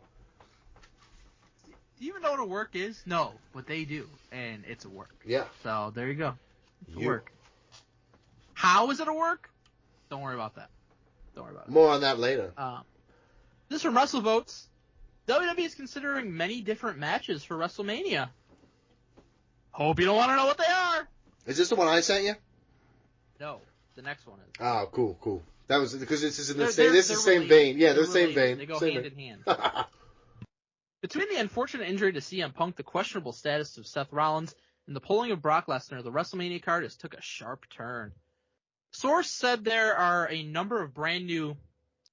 Do you even know what a work is? No, but they do, and it's a work. Yeah. So there you go. It's a work. How is it a work? Don't worry about that. More on that later. This from WrestleVotes. WWE is considering many different matches for WrestleMania. Hope you don't want to know what they are. Is this the one I sent you? No, the next one is. Oh, cool. That was because this is in the They're same related. vein. Yeah, They're the same vein. They go same hand in hand. Between the unfortunate injury to CM Punk, the questionable status of Seth Rollins, and the pulling of Brock Lesnar, the WrestleMania card has took a sharp turn. Source said there are a number of brand new,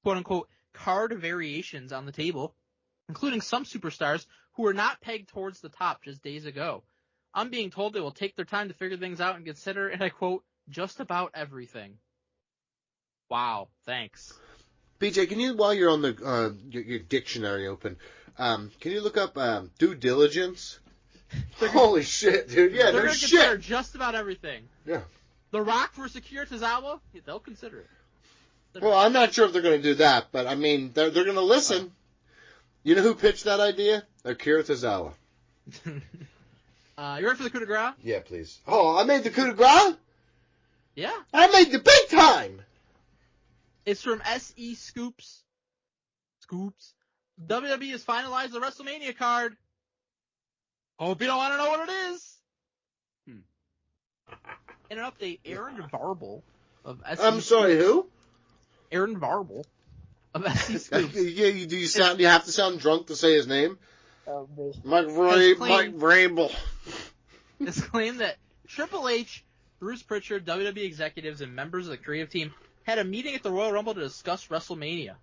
quote-unquote, card variations on the table, including some superstars who were not pegged towards the top just days ago. I'm being told they will take their time to figure things out and consider, and I quote, just about everything. Wow, thanks. BJ, can you, while you're on the your dictionary open, can you look up due diligence? Holy shit, dude! Yeah, they're no gonna shit. consider just about everything. Yeah. The Rock versus Akira Tozawa, they'll consider it. Well, I'm not sure if they're going to do that, but I mean, they're going to listen. You know who pitched that idea? Akira Tozawa. You ready for the coup de grace? Yeah, please. Oh, I made the coup de grace? Yeah. I made the big time! It's from SE Scoops. WWE has finalized the WrestleMania card. Hope you don't want to know what it is. In an update, Aaron Varble of SE I'm sorry, who? Aaron Varble of SE Scoops. Yeah, you have to sound drunk to say his name? Mike Vrabel. It's claimed that Triple H, Bruce Pritchard, WWE executives, and members of the creative team had a meeting at the Royal Rumble to discuss WrestleMania.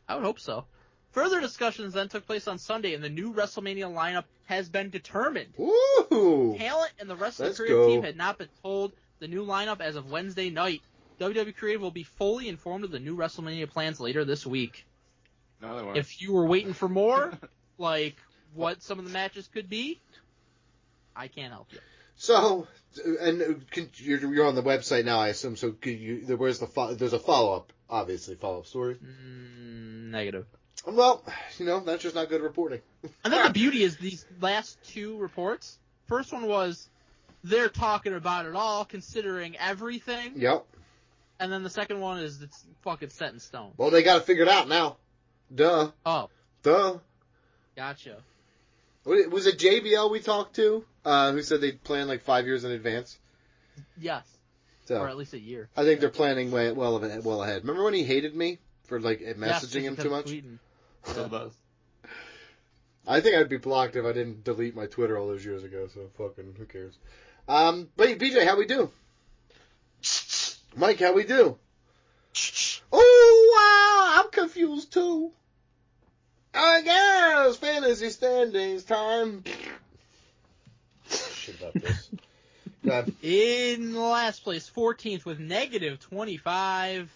I would hope so. Further discussions then took place on Sunday, and the new WrestleMania lineup has been determined. Ooh. Talent and the rest of the creative team had not been told the new lineup as of Wednesday night. WWE Creative will be fully informed of the new WrestleMania plans later this week. No, they weren't. If you were waiting for more, like what some of the matches could be, I can't help you. So, and you're on the website now, I assume. So, there's a follow-up, obviously, follow-up story. Negative. Well, that's just not good reporting. And then the beauty is these last two reports. First one was they're talking about it all, considering everything. Yep. And then the second one is it's fucking set in stone. Well, they got it figured out now. Duh. Oh. Duh. Gotcha. Was it JBL we talked to, who said they'd plan like 5 years in advance? Yes. So, or at least a year. I think they're planning well ahead. Remember when he hated me for like messaging him too much? Tweeting. I think I'd be blocked if I didn't delete my Twitter all those years ago, so fucking who cares. But BJ, how we do? Mike, how we do? Oh, wow, I'm confused too. I guess fantasy standings time. Shit about this. In last place, 14th with negative 25.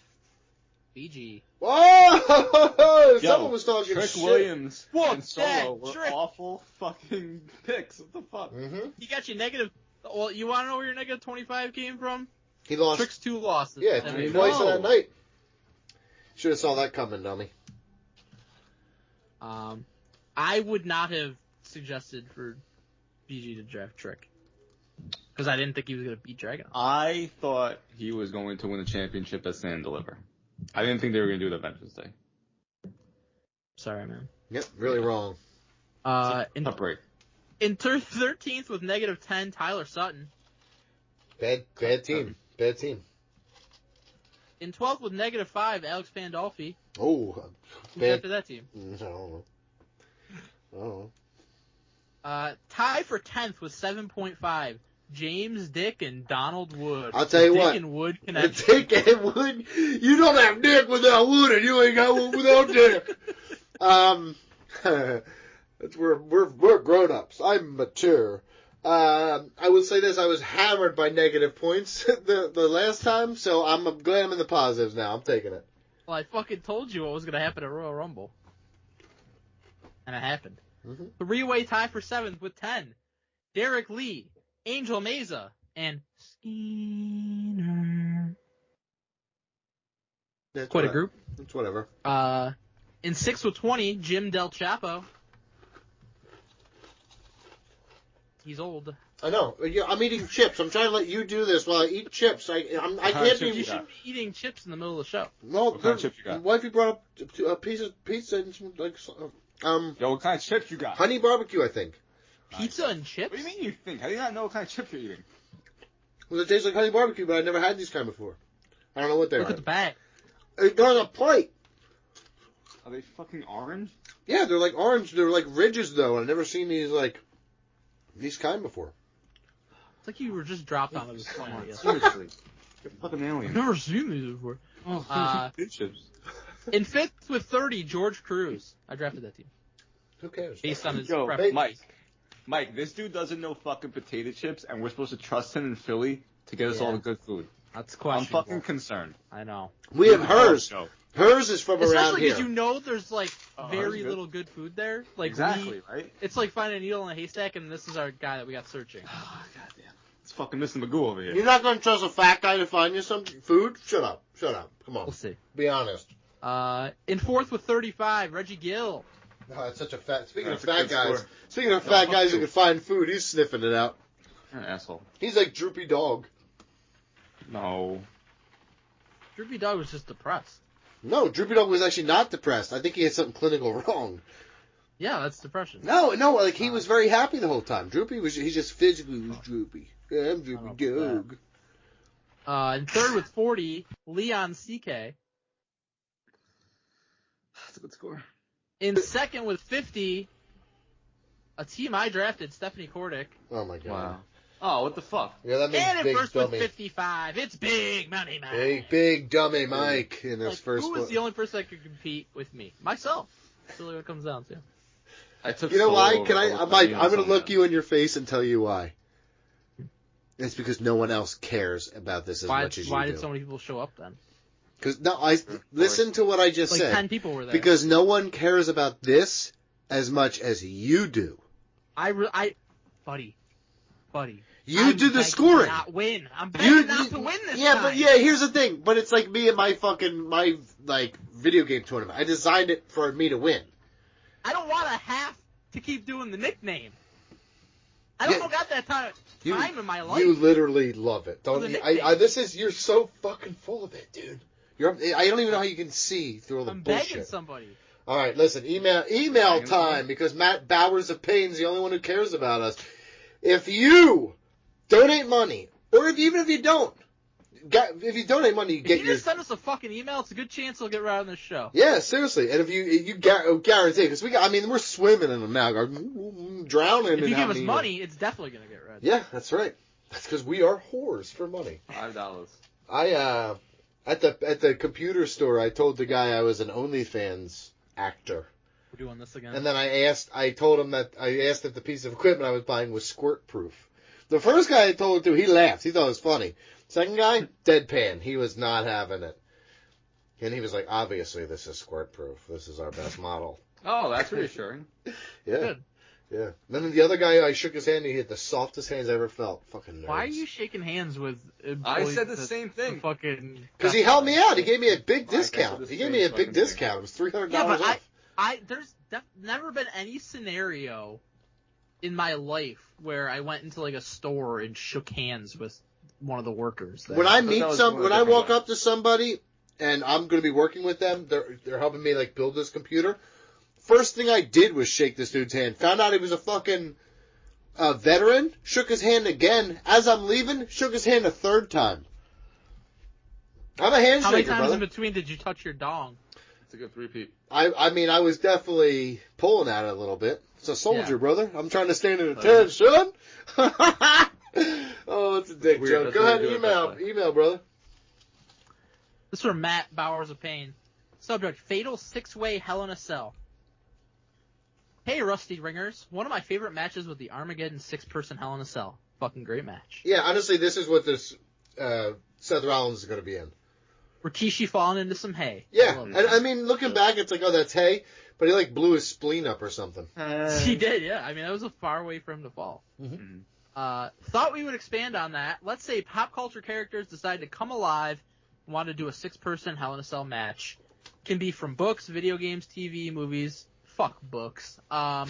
BG. Whoa! Someone was talking Trick shit. Williams Whoa, and Solo were Trick. awful fucking picks. What the fuck? Mm-hmm. He got you negative. Well, you want to know where your negative 25 came from? He lost. Trick's 2 losses. Yeah, I mean, twice in that night. Should have saw that coming, dummy. I would not have suggested for BG to draft Trick. Because I didn't think he was going to beat Dragon. I thought he was going to win the championship at Stand and Deliver. I didn't think they were going to do it at Veterans Day. Sorry, man. Yep, really wrong. In 13th with -10, Tyler Sutton. Bad team. Bad team. In 12th with -5, Alex Pandolfi. Oh, Who's after that team? I don't know. Tie for 10th with 7.5, James, Dick, and Donald Wood. I'll tell you Dick what. and Wood connection. Dick and Wood. You don't have Dick without Wood, and you ain't got Wood without Dick. We're grown-ups. I'm mature. I would say this, I was hammered by negative points the last time, so I'm glad I'm in the positives now. I'm taking it. Well, I fucking told you what was going to happen at Royal Rumble. And it happened. Mm-hmm. Three-way tie for 7th with 10. Derek Lee, Angel Meza, and Skinner. That's Quite a whatever. group. It's whatever. In 6th with 20, Jim Del Chapo. He's old. I know. I'm eating chips. I'm trying to let you do this while I eat chips. I can't chips be. You should be eating chips in the middle of the show. No, What kind of chips you got? Wifey brought up a piece of pizza and some, Yo, what kind of chips you got? honey barbecue, I think. Pizza and chips? What do you mean you think? How do you not know what kind of chips you're eating? Well, it tastes like honey barbecue, but I never had these kind before. I don't know what they Look are. at the bag. They're on a plate. Are they fucking orange? Yeah, they're like orange. They're like ridges, though. I've never seen these kind before. It's like you were just dropped on this planet, I guess. Seriously. You're a fucking alien. I've never seen these before. Good chips. In 5th with 30, George Cruz. I drafted that team. Who cares? Based on his Yo, preference. Mike, this dude doesn't know fucking potato chips, and we're supposed to trust him in Philly to get us all the good food. That's I'm questionable. fucking concerned. I know. We have hers. No. Hers is from around Especially here. because you know there's very good. little good food there. Like Exactly, right? It's like finding a needle in a haystack, and this is our guy that we got searching. Oh, goddamn. It's fucking Mr. Magoo over here. You're not going to trust a fat guy to find you some food? Shut up. Come on. We'll see. Be honest. In 4th with 35, Reggie Gill. Oh, that's such a fat. Speaking That's of a fat good guys, score. speaking of Yo, fat fuck guys who you. can find food, he's sniffing it out. You're an asshole. He's like Droopy Dog. No. Droopy Dog was just depressed. No, Droopy Dog was actually not depressed. I think he had something clinical wrong. Yeah, that's depression. No, like he was very happy the whole time. Droopy he just physically was droopy. Yeah, I'm Droopy Dog. In 3rd with 40, Leon CK. That's a good score. In 2nd with 50, a team I drafted, Stephanie Kordick. Oh my god. Wow. Oh, what the fuck? Yeah, that means And in big 1st dummy. with 55, it's Big Money Mike. Big dummy Mike in his first Who one. was the only person that could compete with me? Myself. That's really what it comes down to. I took You know Solo why? over Mike, Ohtani I'm going to look SummerSlam. you in your face and tell you why. It's because no one else cares about this as much as you Why do. did so many people show up then? Because listen to what I just Like said. 10 people were there. Because no one cares about this as much as you do. Buddy. You I'm do the begging scoring. to not win. I'm begging not to win this time. But here's the thing. But it's like me and my video game tournament. I designed it for me to win. I don't want to have to keep doing the nickname. I don't got that time in my life. You literally love it. Don't For the you? nickname. You're so fucking full of it, dude. I don't even know how you can see through all the I'm bullshit. begging somebody. All right, listen, email time, because Matt Bowers of Payne's the only one who cares about us. If you donate money, or even if you don't, if you donate money, you If get you your... just send us a fucking email, it's a good chance we'll get right on this show. Yeah, seriously, and if you guarantee, because we're swimming in them now, drowning. If in you how give us many- money, it's definitely going to get read. Yeah, that's right. That's because we are whores for money. $5. At the computer store, I told the guy I was an OnlyFans actor. We're doing this again. And then I told him that I asked if the piece of equipment I was buying was squirt proof. The first guy I told it to, he laughed. He thought it was funny. Second guy, deadpan. He was not having it. And he was like, obviously this is squirt proof. This is our best model. Oh, that's reassuring. Yeah. Good. Yeah. Then the other guy, I shook his hand and he had the softest hands I ever felt. Fucking nerds. Why are you shaking hands with I said the same thing. Fucking... Because he helped me out. He gave me a big Mike, I said discount. the He gave same me a big fucking thing. discount. It was $300 Yeah, but off. there's never been any scenario in my life where I went into like a store and shook hands with one of the workers there. When I walk way. up to somebody and I'm going to be working with them, they're helping me like build this computer. First thing I did was shake this dude's hand. Found out he was a fucking veteran. Shook his hand again. As I'm leaving, shook his hand a third time. I'm a handshaker, How many times brother. in between did you touch your dong? It's a good repeat. I mean, I was definitely pulling at it a little bit. It's a soldier, Yeah. brother. I'm trying to stand at attention. Oh, it's a dick Weird. joke. That's Go what ahead I and do it that way. email, brother. This is from Matt Bowers of Pain. Subject, Fatal 6-Way Hell in a Cell. Hey, Rusty Ringers. One of my favorite matches was the Armageddon 6-person Hell in a Cell. Fucking great match. Yeah, honestly, this is what this Seth Rollins is going to be in. Rikishi falling into some hay. Yeah, I love and it. I mean, looking back, it's like, oh, that's hay, but he like blew his spleen up or something. He did, yeah. I mean, that was a far way for him to fall. Mm-hmm. Thought we would expand on that. Let's say pop culture characters decide to come alive and want to do a 6-person Hell in a Cell match. Can be from books, video games, TV, movies. Fuck books. So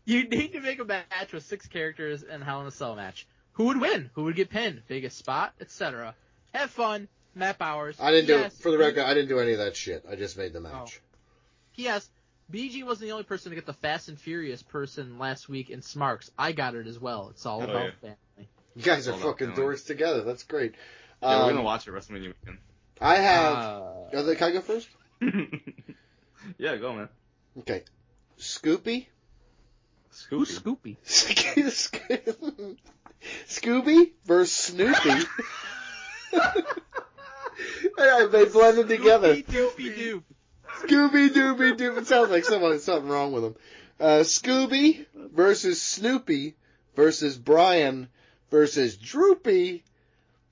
you need to make a match with 6 characters in a Hell in a Cell match. Who would win? Who would get pinned? Biggest spot, etc. Have fun. Matt Bowers. I didn't do it. P.S. For the record, I didn't do any of that shit. I just made the match. P.S. BG wasn't the only person to get the Fast and Furious person last week in Smarks. I got it as well. It's all Hell about yeah. family. You guys are Hold on, fucking hang on. dorks together. That's great. Yeah, we're gonna watch it WrestleMania weekend. I have. Can I go first? Yeah, go man. Okay. Scoopy. Who's Scoopy? Scooby versus Snoopy. They blended together. Doopy doop. Scooby Dooby Doop. It sounds like something wrong with him. Scooby versus Snoopy versus Brian versus Droopy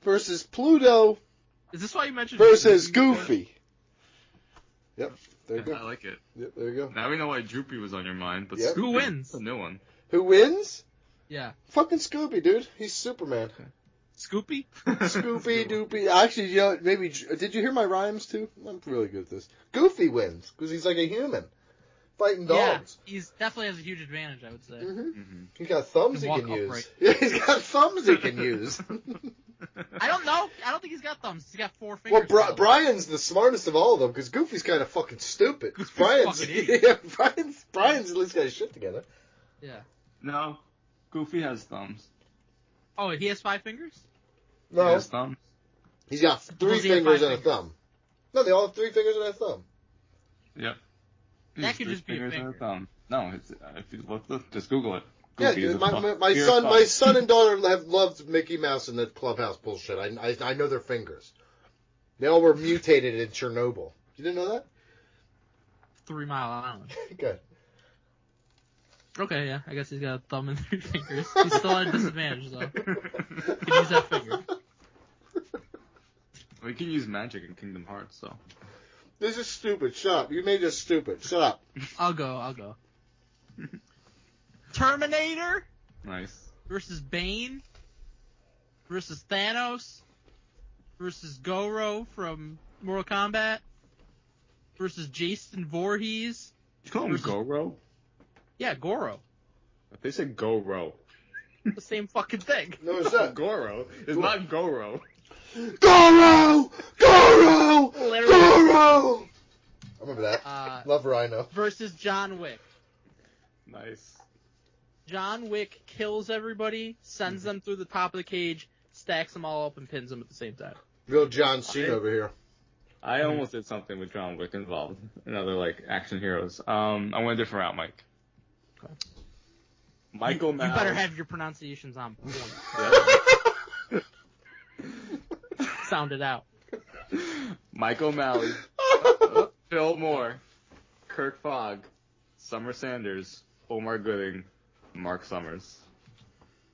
versus Pluto Is this why you mentioned versus Droopy? Goofy. Yep, there you I go. like it. Yep, there you go. Now we know why Droopy was on your mind, but Yep. Who Scoopy, wins? it's a new one. Who wins? Yeah. Fucking Scooby, dude. He's Superman. Scoopy? Scooby Doopy. Actually, you know, maybe. Did you hear my rhymes too? I'm really good at this. Goofy wins because he's like a human fighting Yeah, dogs. he's definitely has a huge advantage, I would say. Mm-hmm. He's got thumbs he Walk can use. upright. Yeah, he's got thumbs he can use. I don't know. I don't think he's got thumbs. He's got 4 Well, fingers. probably. Brian's the smartest of all of them because Goofy's kind of fucking stupid. Goofy's Brian's, fucking idiot. yeah, Brian's at least got his shit together. Yeah. No, Goofy has thumbs. Oh, he has 5 fingers? He No, has thumbs. he's got 3 Does he have fingers 5 and a fingers? thumb. No, they all have 3 fingers and a thumb. Yep. That He's could three just be a fingers and finger. thumb. No, it's, if you look, just Google it. Yeah, Goofy is dude, a thumb. my Pure son, thumb. my son and daughter have loved Mickey Mouse and the Clubhouse bullshit. I know their fingers. They all were mutated in Chernobyl. You didn't know that? 3 Mile Island. Good. Okay, yeah. I guess he's got a thumb and 3 fingers. He's still at a disadvantage, though. Could use that finger. We can use magic in Kingdom Hearts, so. This is stupid. Shut up. You made this stupid. Shut up. I'll go. Terminator Nice. versus Bane versus Thanos versus Goro from Mortal Kombat versus Jason Voorhees. You call him Versus- Goro? Yeah, Goro. If they said Goro. The same fucking thing. No, it's not. Goro. It's not Goro. Goro! Goro! Literally. Goro! I remember that. Love Rhino. Versus John Wick. Nice. John Wick kills everybody, sends them through the top of the cage, stacks them all up, and pins them at the same time. Real John Cena over here. I almost did something with John Wick involved. Another, like, action heroes. I went a different route, Mike. Okay. Michael You Malley. better have your pronunciations on point. Yeah. Sound it out. Michael Malley. Phil Moore. Kirk Fogg. Summer Sanders. Omar Gooding. Mark Summers.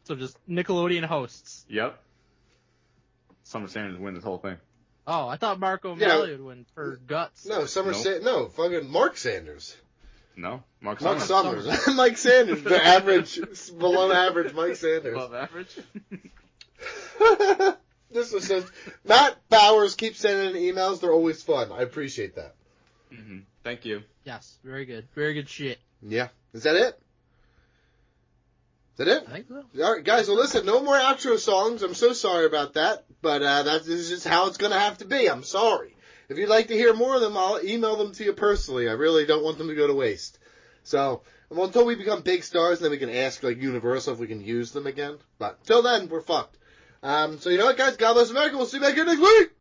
So just Nickelodeon hosts. Yep. Summer Sanders would win this whole thing. Oh, I thought Mark O'Malley would win for guts. No, fucking Mark Sanders. No? Mark Mark Summers. Summers. Mike Sanders, the average, below average Mike Sanders. Above average? This was just, Matt Bowers keeps sending in emails. They're always fun. I appreciate that. Mm-hmm. Thank you. Yes, very good. Very good shit. Yeah. Is that it? Is that it? I think so. All right, guys, well, listen, no more outro songs. I'm so sorry about that, but this is just how it's going to have to be. I'm sorry. If you'd like to hear more of them, I'll email them to you personally. I really don't want them to go to waste. So, until we become big stars, then we can ask, like, Universal if we can use them again. But till then, we're fucked. So, you know what, guys? God bless America. We'll see you back here next week.